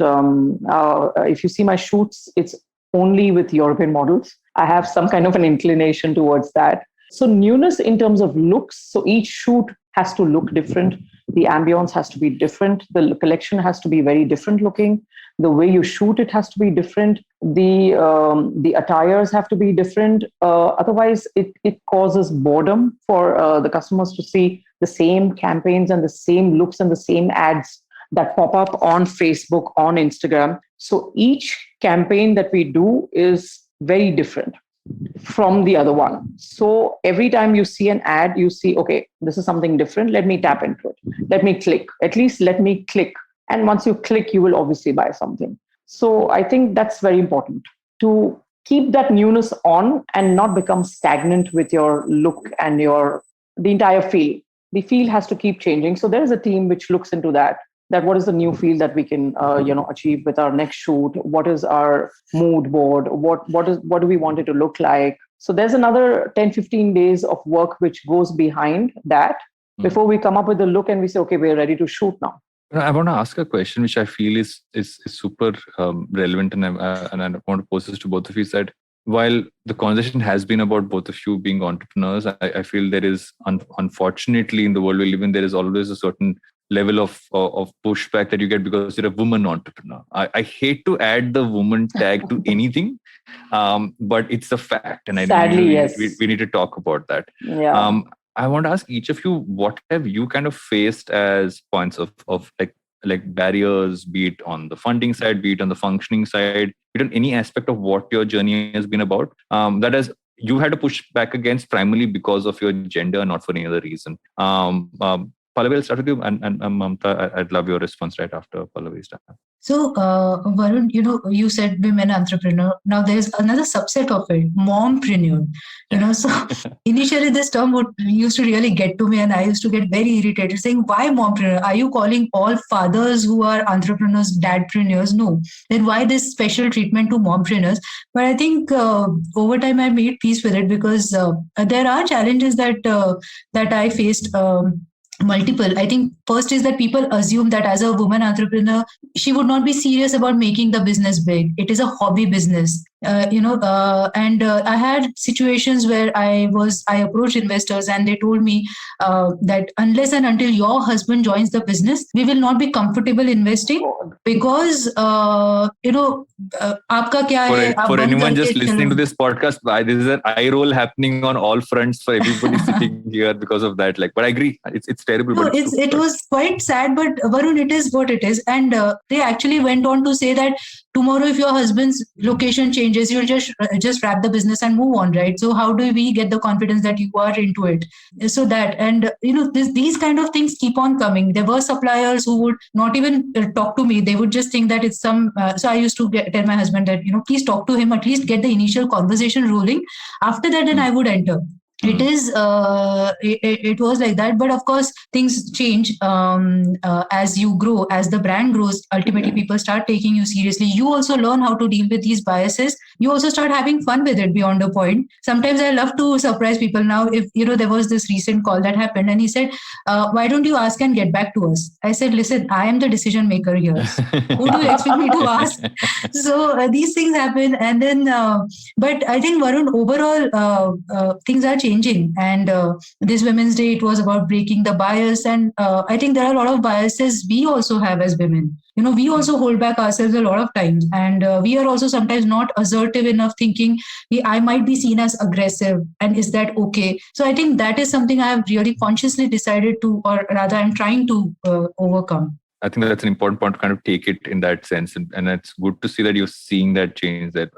[SPEAKER 6] if you see my shoots, it's only with European models. I have some kind of an inclination towards that. So newness in terms of looks. So each shoot has to look different. The ambience has to be different. The collection has to be very different looking. The way you shoot it has to be different. The attires have to be different. Otherwise, it causes boredom for the customers to see the same campaigns and the same looks and the same ads that pop up on Facebook, on Instagram. So each campaign that we do is very different from the other one. So every time you see an ad, you see, okay, this is something different. Let me tap into it. Let me click. At least let me click. And once you click, you will obviously buy something. So I think that's very important to keep that newness on and not become stagnant with your look and the entire feel. The feel has to keep changing. So there is a team which looks into that what is the new feel that we can achieve with our next shoot. What is our mood board? What do we want it to look like? So there's another 10-15 days of work which goes behind that before we come up with the look and we say, okay, we're ready to shoot now.
[SPEAKER 3] I want to ask a question which I feel is super relevant, and I want to pose this to both of you. That while the conversation has been about both of you being entrepreneurs, I feel there is, unfortunately, in the world we live in, there is always a certain level of pushback that you get because you're a woman entrepreneur. I hate to add the woman tag to anything, but it's a fact, and
[SPEAKER 6] sadly, yes,
[SPEAKER 3] we need to talk about that.
[SPEAKER 6] Yeah.
[SPEAKER 3] I want to ask each of you, what have you kind of faced as points of like barriers, be it on the funding side, be it on the functioning side, be it on any aspect of what your journey has been about, that has you had to push back against primarily because of your gender, not for any other reason. Pallavi, I'll start with you, and Mamta, I'd love your response right after Pallavi's done.
[SPEAKER 1] So, Varun, you said women entrepreneur. Now there's another subset of it, mompreneur. So initially this term used to really get to me, and I used to get very irritated, saying, "Why mompreneur? Are you calling all fathers who are entrepreneurs dadpreneurs? No. Then why this special treatment to mompreneurs?" But I think over time I made peace with it, because there are challenges that I faced. Multiple. I think first is that people assume that as a woman entrepreneur, she would not be serious about making the business big. It is a hobby business. And I had situations where I approached investors, and they told me that unless and until your husband joins the business, we will not be comfortable investing, because आपका क्या है, आप
[SPEAKER 3] For
[SPEAKER 1] बंद
[SPEAKER 3] anyone
[SPEAKER 1] करके
[SPEAKER 3] just listening
[SPEAKER 1] चलो.
[SPEAKER 3] to this podcast, this is an eye roll happening on all fronts for everybody sitting here because of that. But I agree, it's terrible.
[SPEAKER 1] No,
[SPEAKER 3] But it's true.
[SPEAKER 1] it was quite sad, but Varun, it is what it is. And they actually went on to say that tomorrow, if your husband's location changes, you'll just wrap the business and move on, right? So how do we get the confidence that you are into it? So that, and these kind of things keep on coming. There were suppliers who would not even talk to me. They would just think that it's some. So I used to tell my husband that please talk to him, at least get the initial conversation rolling. After that, then I would enter. It is it was like that, but of course things change as you grow, as the brand grows. Ultimately people start taking you seriously. You also learn how to deal with these biases. You also start having fun with it beyond a point. Sometimes I love to surprise people. Now, if there was this recent call that happened, and he said, why don't you ask and get back to us? I said, listen, I am the decision maker here. Who do you expect me to ask? So these things happen. And then but I think, Varun, overall things are changing. And this Women's Day, it was about breaking the bias. And I think there are a lot of biases we also have as women. We also hold back ourselves a lot of times. And we are also sometimes not assertive enough, thinking I might be seen as aggressive. And is that okay? So I think that is something I have really consciously decided to, or rather I'm trying to overcome.
[SPEAKER 3] I think that's an important point to kind of take it in that sense. And it's good to see that you're seeing that change. That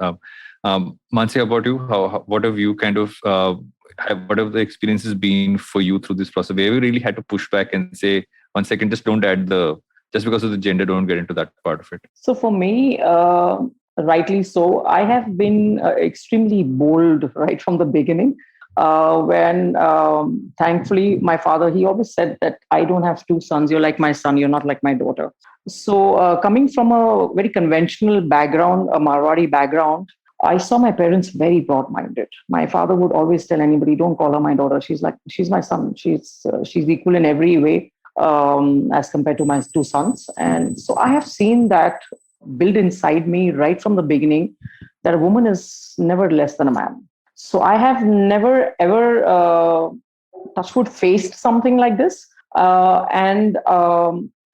[SPEAKER 3] Mansi, about you, what have you kind of what have the experiences been for you through this process? Where you really had to push back and say, 1 second, just don't add just because of the gender, don't get into that part of it.
[SPEAKER 6] So for me, rightly so, I have been extremely bold right from the beginning. When thankfully my father, he always said that I don't have two sons. You're like my son. You're not like my daughter. So coming from a very conventional background, a Marwari background, I saw my parents very broad-minded. My father would always tell anybody, don't call her my daughter. She's my son. She's equal in every way as compared to my two sons. And so I have seen that build inside me right from the beginning, that a woman is never less than a man. So I have never, ever, touchwood, faced something like this. And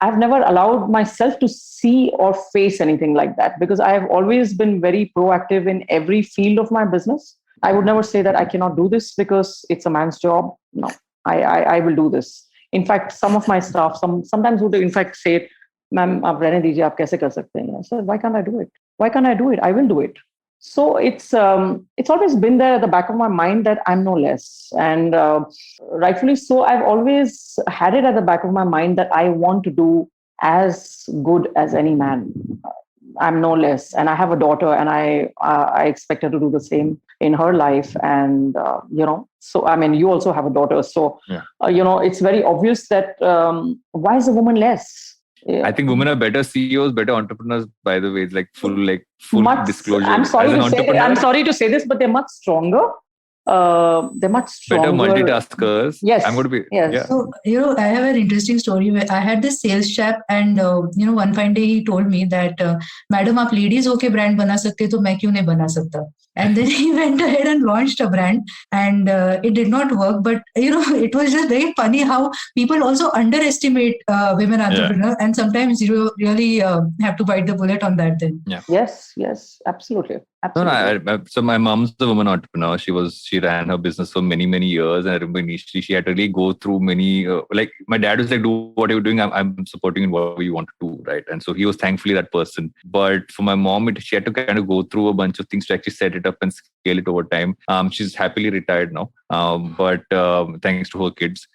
[SPEAKER 6] I've never allowed myself to see or face anything like that, because I have always been very proactive in every field of my business. I would never say that I cannot do this because it's a man's job. No, I will do this. In fact, some of my staff sometimes would in fact say, "Ma'am, aap rehne dijiye, aap kaise kar sakte hain?" I said, "Why can't I do it? Why can't I do it? I will do it." So it's always been there at the back of my mind that I'm no less. And rightfully so, I've always had it at the back of my mind that I want to do as good as any man. I'm no less. And I have a daughter, and I expect her to do the same in her life. And, so, I mean, you also have a daughter. So,
[SPEAKER 3] yeah.
[SPEAKER 6] It's very obvious that why is a woman less?
[SPEAKER 3] I think women are better CEOs, better entrepreneurs, by the way. It's like full disclosure.
[SPEAKER 6] I'm sorry to say this, but they're much stronger. They're much stronger.
[SPEAKER 3] Better multitaskers.
[SPEAKER 6] Yes.
[SPEAKER 3] I'm going to be.
[SPEAKER 6] Yes.
[SPEAKER 3] Yeah.
[SPEAKER 1] So, I have an interesting story where I had this sales chap, and, one fine day he told me that, "Madam, आप ladies होके brand बना सकते तो मैं क्यों नहीं बना सकता?" And then he went ahead and launched a brand, and it did not work. But, it was just very funny how people also underestimate women entrepreneurs. And sometimes you really have to bite the bullet on that then.
[SPEAKER 3] Yeah.
[SPEAKER 6] Yes, absolutely.
[SPEAKER 3] No, so my mom's a woman entrepreneur. She ran her business for many, many years. And I remember initially she had to really go through many, like my dad was like, do what you're doing. I'm supporting in what you want to do. Right. And so he was thankfully that person. But for my mom, she had to kind of go through a bunch of things to actually set it up and scale it over time. She's happily retired now. But thanks to her kids.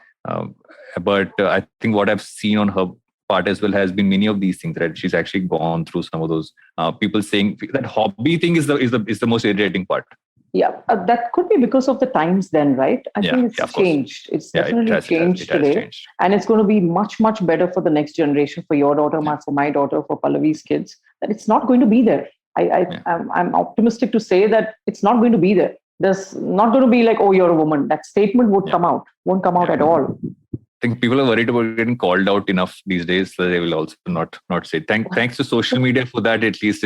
[SPEAKER 3] But I think what I've seen on her part as well has been many of these things, right? She's actually gone through some of those people saying that hobby thing is the most irritating part.
[SPEAKER 6] Yeah, that could be because of the times then, right? I think it's changed. It's definitely changed today. And it's going to be much, much better for the next generation, for your daughter, for my daughter, for Pallavi's kids, that it's not going to be there. I'm optimistic to say that it's not going to be there. There's not going to be like, oh, you're a woman. That statement won't come out at all.
[SPEAKER 3] I think people are worried about getting called out enough these days, so they will also not say. Thanks to social media for that, at least.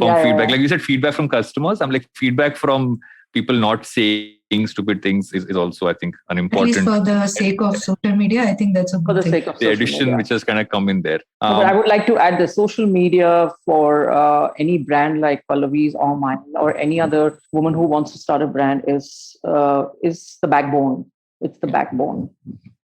[SPEAKER 3] Feedback. Like you said, feedback from customers. I'm like, feedback from people not saying stupid things is also, I think, an important.
[SPEAKER 1] At least for the sake of social media, I think that's a good thing.
[SPEAKER 3] The addition which has kind of come in there.
[SPEAKER 6] But I would like to add the social media for any brand like Pallavi's or mine or any other woman who wants to start a brand is the backbone. It's the backbone.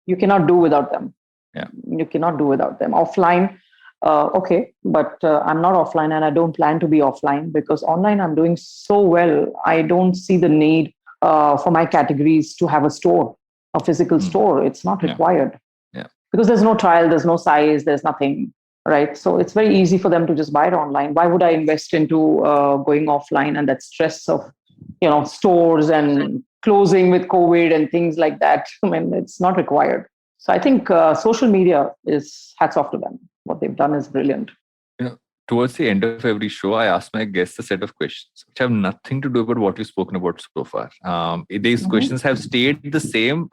[SPEAKER 6] You cannot do without them.
[SPEAKER 3] Yeah.
[SPEAKER 6] You cannot do without them. Offline, okay, but I'm not offline and I don't plan to be offline because online I'm doing so well. I don't see the need for my categories to have a store, a physical store. It's not required.
[SPEAKER 3] Yeah.
[SPEAKER 6] Because there's no trial, there's no size, there's nothing, right? So it's very easy for them to just buy it online. Why would I invest into going offline and that stress of, stores and closing with COVID and things like that? I mean, it's not required. So I think social media is hats off to them. What they've done is brilliant.
[SPEAKER 3] Towards the end of every show, I ask my guests a set of questions which have nothing to do about what we've spoken about so far. These questions have stayed the same.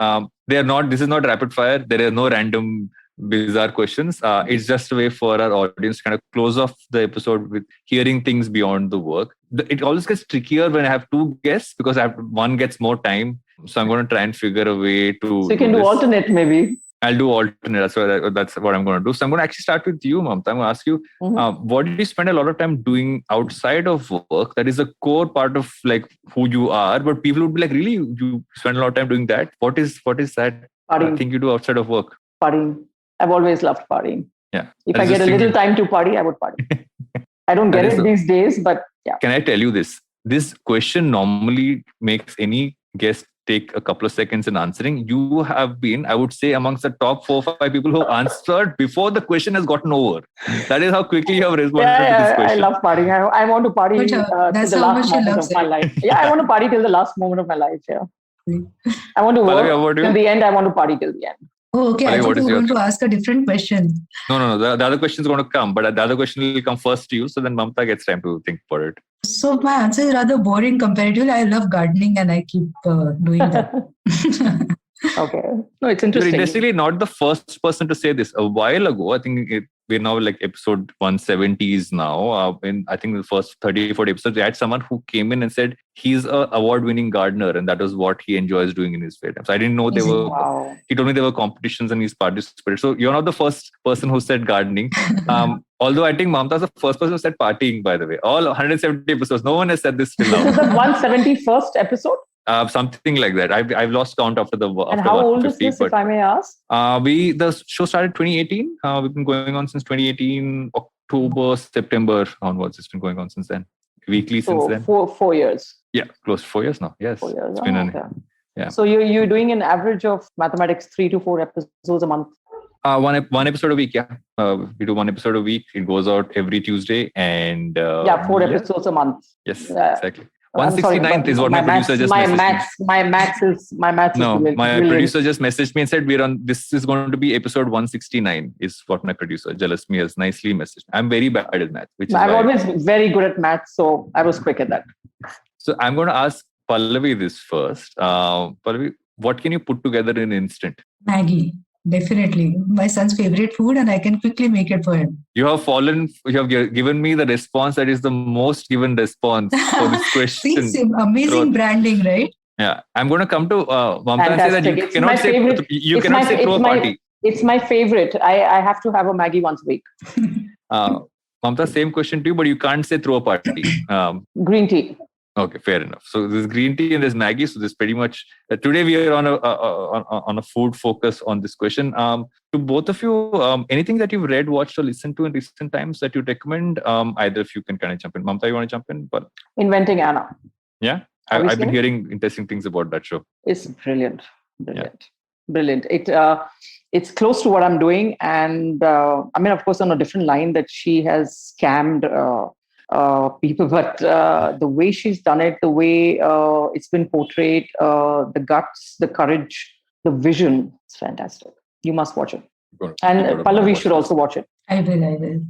[SPEAKER 3] This is not rapid fire. There are no random bizarre questions. It's just a way for our audience to kind of close off the episode with hearing things beyond the work. It always gets trickier when I have two guests because one gets more time. So I'm going to try and figure a way to.
[SPEAKER 6] So you can do alternate maybe.
[SPEAKER 3] I'll do alternate. That's what I'm going to do. So I'm going to actually start with you, Mamta. I'm going to ask you, what did you spend a lot of time doing outside of work? That is a core part of like who you are. But people would be like, really? You spend a lot of time doing that? What is that thing you do outside of work?
[SPEAKER 6] Partying. I've always loved partying.
[SPEAKER 3] Yeah.
[SPEAKER 6] If I get a little time to party, I would party. I don't get it these days, but yeah.
[SPEAKER 3] Can I tell you this? This question normally makes any guest take a couple of seconds in answering. You have been, I would say, amongst the top 4 or 5 people who answered before the question has gotten over. That is how quickly you have responded to this question.
[SPEAKER 6] I love partying. I want to party till the last moment of my life. Yeah, I want to party till the last moment of my life. Yeah. I want to work till the end. I want to party till the end.
[SPEAKER 1] Oh, okay. I thought you were going to ask a different question.
[SPEAKER 3] No. The other question is going to come, but the other question will come first to you. So then Mamta gets time to think for it.
[SPEAKER 1] So my answer is rather boring comparatively. I love gardening and I keep doing that.
[SPEAKER 6] Okay. No, it's interesting.
[SPEAKER 3] You're interestingly not the first person to say this. A while ago, I think we're now like episode 170s now. In I think the first 30, 40 episodes, we had someone who came in and said he's an award-winning gardener and that was what he enjoys doing in his spare time. So I didn't know they were.
[SPEAKER 6] Wow.
[SPEAKER 3] He told me there were competitions and he's participated. So you're not the first person who said gardening. Although I think Mamta is the first person who said partying, by the way. All 170 episodes. No one has said this till now.
[SPEAKER 6] This is the 171st episode?
[SPEAKER 3] Something like that. I've lost count after the.
[SPEAKER 6] And how old is this, if I may ask?
[SPEAKER 3] The show started 2018. We've been going on since 2018, October, September onwards. It's been going on since then. Weekly since then.
[SPEAKER 6] 4 years.
[SPEAKER 3] Yeah, close to 4 years now. Yes.
[SPEAKER 6] 4 years.
[SPEAKER 3] It's been
[SPEAKER 6] yeah. So you're doing an average of mathematics 3 to 4 episodes a month.
[SPEAKER 3] One episode a week. Yeah, we do one episode a week. It goes out every Tuesday, and
[SPEAKER 6] 4 episodes a month.
[SPEAKER 3] Yes, exactly. 169th is what my producer just messaged me.
[SPEAKER 6] My maths is
[SPEAKER 3] my producer just messaged me and said this is going to be episode 169 is what my producer me has nicely messaged. I'm very bad at math, which is
[SPEAKER 6] I'm always very good at math, so I was quick at that.
[SPEAKER 3] So I'm going to ask Pallavi this first. Pallavi, what can you put together in an instant?
[SPEAKER 1] Maggie. Definitely. My son's favorite food and I can quickly make it for him.
[SPEAKER 3] You have given me the response that is the most given response for this question.
[SPEAKER 1] See, amazing branding, right?
[SPEAKER 3] Yeah. I'm going to come to Mamta and say that you cannot say throw a party.
[SPEAKER 6] It's my favorite. I have to have a Maggie once a week.
[SPEAKER 3] Mamta, same question to you, but you can't say throw a party.
[SPEAKER 6] Green tea.
[SPEAKER 3] Okay, fair enough. So there's green tea and there's Maggie. So this pretty much today we are on a food focus on this question. To both of you, anything that you've read, watched, or listened to in recent times that you recommend? Either if you can kind of jump in. Mamta, you want to jump in? But
[SPEAKER 6] Inventing Anna.
[SPEAKER 3] Yeah, I've been hearing interesting things about that show.
[SPEAKER 6] It's brilliant. Brilliant. It it's close to what I'm doing. And of course, on a different line that she has scammed people, but the way she's done it, the way it's been portrayed, the guts, the courage, the vision, it's fantastic. You must watch it. And Pallavi should also watch it.
[SPEAKER 1] I will.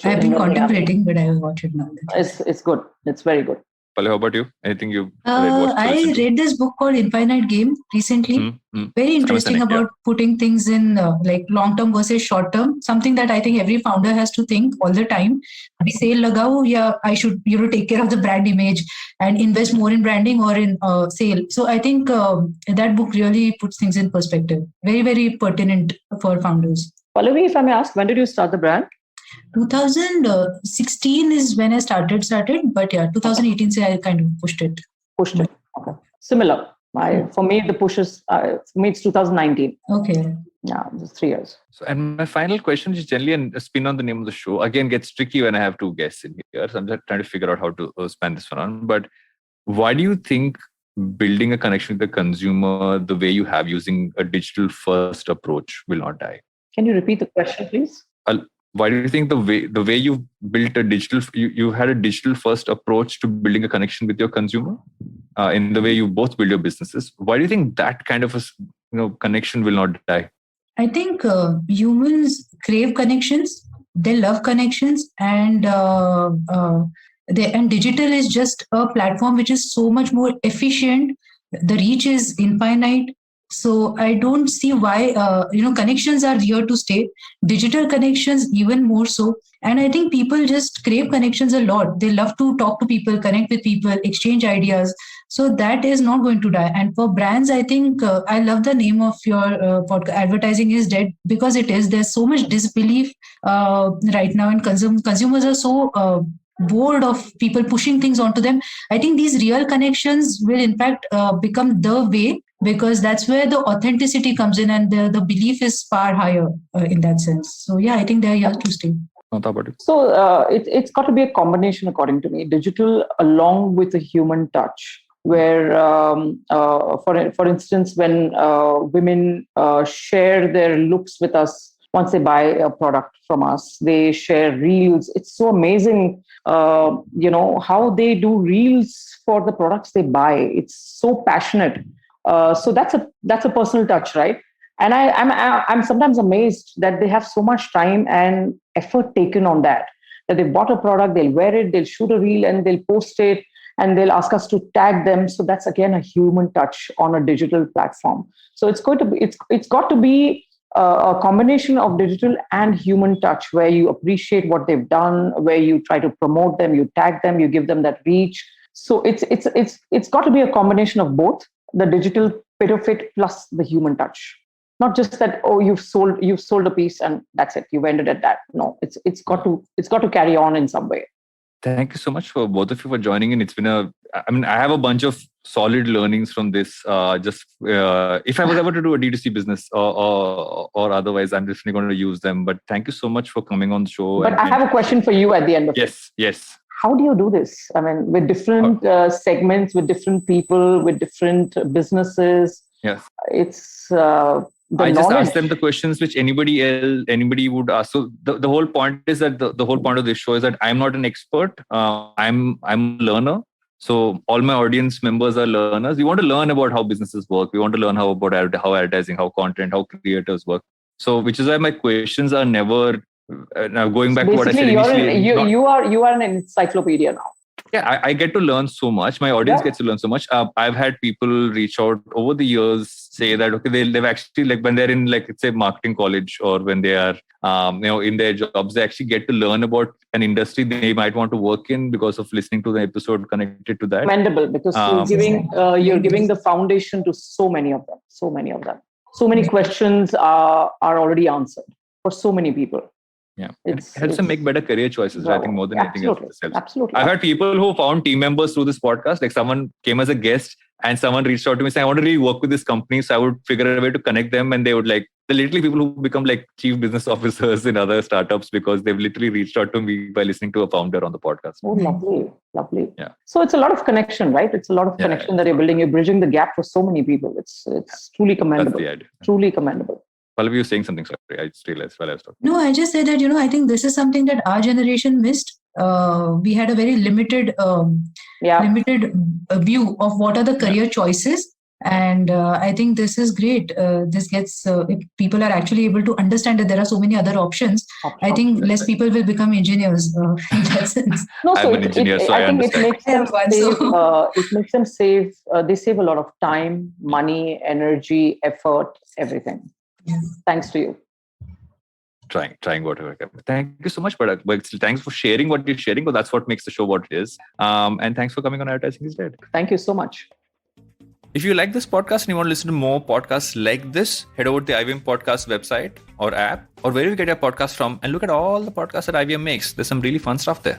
[SPEAKER 1] I've been contemplating, but I will watch it now.
[SPEAKER 6] It's good. It's very good.
[SPEAKER 3] Pallavi, how about you? Anything you
[SPEAKER 1] I read this book called Infinite Game recently. Very interesting about putting things in like long term versus short term. Something that I think every founder has to think all the time. Abhi sale lagao, yeah, I should take care of the brand image and invest more in branding or in sale. So I think that book really puts things in perspective. Very, very pertinent for founders.
[SPEAKER 6] Pallavi, if I may ask, when did you start the brand?
[SPEAKER 1] 2016 is when I started, but yeah, 2018 I kind of pushed it.
[SPEAKER 6] Okay. Similar. For me, the push is, for me, it's 2019.
[SPEAKER 1] Okay.
[SPEAKER 6] Yeah, just 3 years.
[SPEAKER 3] So, and my final question is generally a spin on the name of the show. Again, gets tricky when I have two guests in here. So I'm just trying to figure out how to span this one on. But why do you think building a connection with the consumer the way you have using a digital first approach will not die?
[SPEAKER 6] Can you repeat the question, please?
[SPEAKER 3] Why do you think the way you built you had a digital first approach to building a connection with your consumer in the way you both build your businesses? Why do you think that kind of a connection will not die?
[SPEAKER 1] I think humans crave connections. They love connections, and digital is just a platform which is so much more efficient. The reach is infinite. So I don't see why, connections are here to stay. Digital connections even more so. And I think people just crave connections a lot. They love to talk to people, connect with people, exchange ideas. So that is not going to die. And for brands, I think I love the name of your podcast, Advertising is Dead, because it is. There's so much disbelief right now, and consumers are so bored of people pushing things onto them. I think these real connections will in fact become the way, because that's where the authenticity comes in, and the belief is far higher in that sense. So yeah, I think they're here to stay.
[SPEAKER 6] So it's got to be a combination, according to me, digital along with a human touch, where for instance, when women share their looks with us, once they buy a product from us, they share reels. It's so amazing, how they do reels for the products they buy. It's so passionate. So that's a personal touch, right? And I'm sometimes amazed that they have so much time and effort taken on that they bought a product, they'll wear it, they'll shoot a reel, and they'll post it, and they'll ask us to tag them. So that's again a human touch on a digital platform. So it's got to be a combination of digital and human touch, where you appreciate what they've done, where you try to promote them, you tag them, you give them that reach. So it's got to be a combination of both the digital bit of it plus the human touch. Not just that, you've sold a piece and that's it, you've ended at that. No, it's got to carry on in some way.
[SPEAKER 3] Thank you so much for both of you for joining in. It's been I have a bunch of solid learnings from this. If I was ever to do a D2C business or otherwise, I'm definitely going to use them. But thank you so much for coming on the show.
[SPEAKER 6] But I have a question for you at the end of it.
[SPEAKER 3] Yes.
[SPEAKER 6] How do you do this? I mean, with different segments, with different people, with different businesses.
[SPEAKER 3] Yes.
[SPEAKER 6] It's
[SPEAKER 3] I just ask them the questions which anybody would ask. So the whole point is that the whole point of this show is that I'm not an expert. I'm a learner. So all my audience members are learners. We want to learn about how businesses work. We want to learn how advertising, how content, how creators work. So which is why my questions are never. Now going back to what I said initially,
[SPEAKER 6] you are an encyclopedia now.
[SPEAKER 3] Yeah, I get to learn so much. My audience gets to learn so much. I've had people reach out over the years, say that, okay, they've actually, like when they're in, like, let's say marketing college, or when they are, in their jobs, they actually get to learn about an industry they might want to work in because of listening to the episode connected to that.
[SPEAKER 6] Commendable, because you're giving the foundation to so many of them. So many questions are already answered for so many people.
[SPEAKER 3] Yeah, it helps them make better career choices, I think, more than anything else.
[SPEAKER 6] Absolutely.
[SPEAKER 3] I've had people who found team members through this podcast. Like someone came as a guest and someone reached out to me saying, I want to really work with this company. So I would figure out a way to connect them. And they would they're literally people who become like chief business officers in other startups because they've literally reached out to me by listening to a founder on the podcast.
[SPEAKER 6] Oh, lovely.
[SPEAKER 3] Yeah.
[SPEAKER 6] So it's a lot of connection, right? It's a lot of connection that you're building. You're bridging the gap for so many people. It's truly commendable.
[SPEAKER 3] That's the idea.
[SPEAKER 6] Truly commendable.
[SPEAKER 3] Pallavi, you saying something, sorry. I just realized while I was talking.
[SPEAKER 1] No, I just said that, I think this is something that our generation missed. We had a very limited view of what are the career choices. And I think this is great. This gets, if people are actually able to understand that there are so many other options, I think less people will become engineers in that sense.
[SPEAKER 6] No, so
[SPEAKER 3] I'm an engineer, so I
[SPEAKER 6] think it
[SPEAKER 3] understand.
[SPEAKER 6] makes them save, they save a lot of time, money, energy, effort, everything.
[SPEAKER 1] Yeah.
[SPEAKER 6] Thanks to you.
[SPEAKER 3] Trying whatever I can. Thank you so much, but thanks for sharing what you're sharing, but that's what makes the show what it is. And thanks for coming on Advertising is Dead.
[SPEAKER 6] Thank you so much.
[SPEAKER 3] If you like this podcast and you want to listen to more podcasts like this, head over to the IVM Podcast website or app or wherever you get your podcast from and look at all the podcasts that IVM makes. There's some really fun stuff there.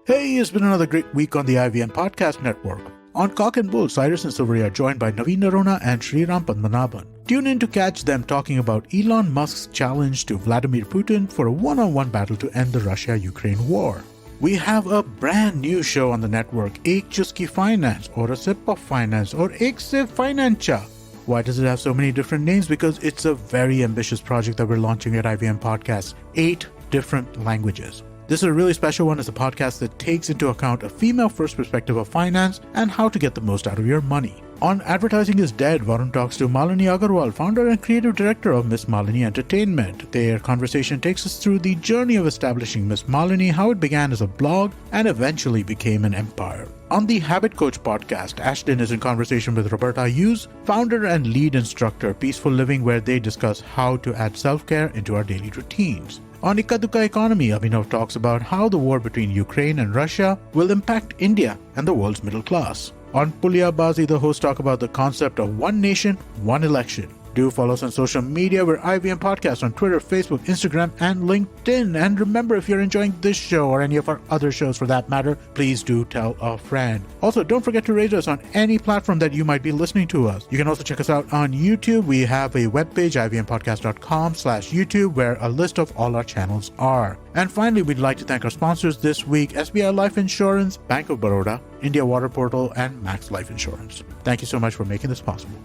[SPEAKER 2] Hey, it's been another great week on the IVM Podcast Network. On Cock and Bull, Cyrus and Silvery are joined by Naveen Narona and Sriram Padmanabhan. Tune in to catch them talking about Elon Musk's challenge to Vladimir Putin for a one-on-one battle to end the Russia-Ukraine war. We have a brand new show on the network, Ek Chuski Finance, or a Sip of Finance, or Ek Se Financha. Why does it have so many different names? Because it's a very ambitious project that we're launching at IVM Podcasts, 8 different languages. This is a really special one. It's a podcast that takes into account a female-first perspective of finance and how to get the most out of your money. On Advertising is Dead, Varun talks to Malini Agarwal, founder and creative director of Miss Malini Entertainment. Their conversation takes us through the journey of establishing Miss Malini, how it began as a blog and eventually became an empire. On the Habit Coach podcast, Ashton is in conversation with Roberta Hughes, founder and lead instructor, Peaceful Living, where they discuss how to add self-care into our daily routines. On Ikaduka Economy, Abhinav talks about how the war between Ukraine and Russia will impact India and the world's middle class. On Pulia Bazi, the hosts talk about the concept of one nation, one election. Do follow us on social media. We're IVM Podcast on Twitter, Facebook, Instagram, and LinkedIn. And remember, if you're enjoying this show or any of our other shows for that matter, please do tell a friend. Also, don't forget to rate us on any platform that you might be listening to us. You can also check us out on YouTube. We have a webpage, ivmpodcast.com/YouTube, where a list of all our channels are. And finally, we'd like to thank our sponsors this week, SBI Life Insurance, Bank of Baroda, India Water Portal, and Max Life Insurance. Thank you so much for making this possible.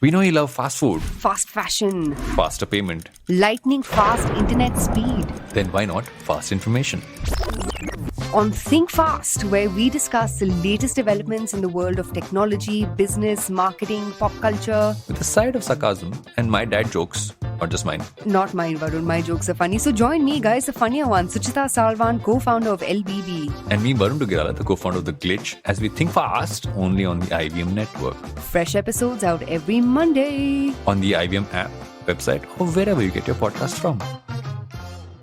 [SPEAKER 3] We know you love fast food,
[SPEAKER 8] fast fashion,
[SPEAKER 3] faster payment,
[SPEAKER 8] lightning fast internet speed.
[SPEAKER 3] Then why not fast information?
[SPEAKER 8] On Think Fast, where we discuss the latest developments in the world of technology, business, marketing, pop culture.
[SPEAKER 3] With a side of sarcasm and my dad jokes, not just mine.
[SPEAKER 8] Not mine, Varun. My jokes are funny. So join me, guys, the funnier one, Suchita Salvan, co-founder of LBB.
[SPEAKER 3] And me, Varun Dugirala, the co-founder of The Glitch, as we think fast only on the IVM network.
[SPEAKER 8] Fresh episodes out every Monday.
[SPEAKER 3] On the IVM app, website, or wherever you get your podcast from.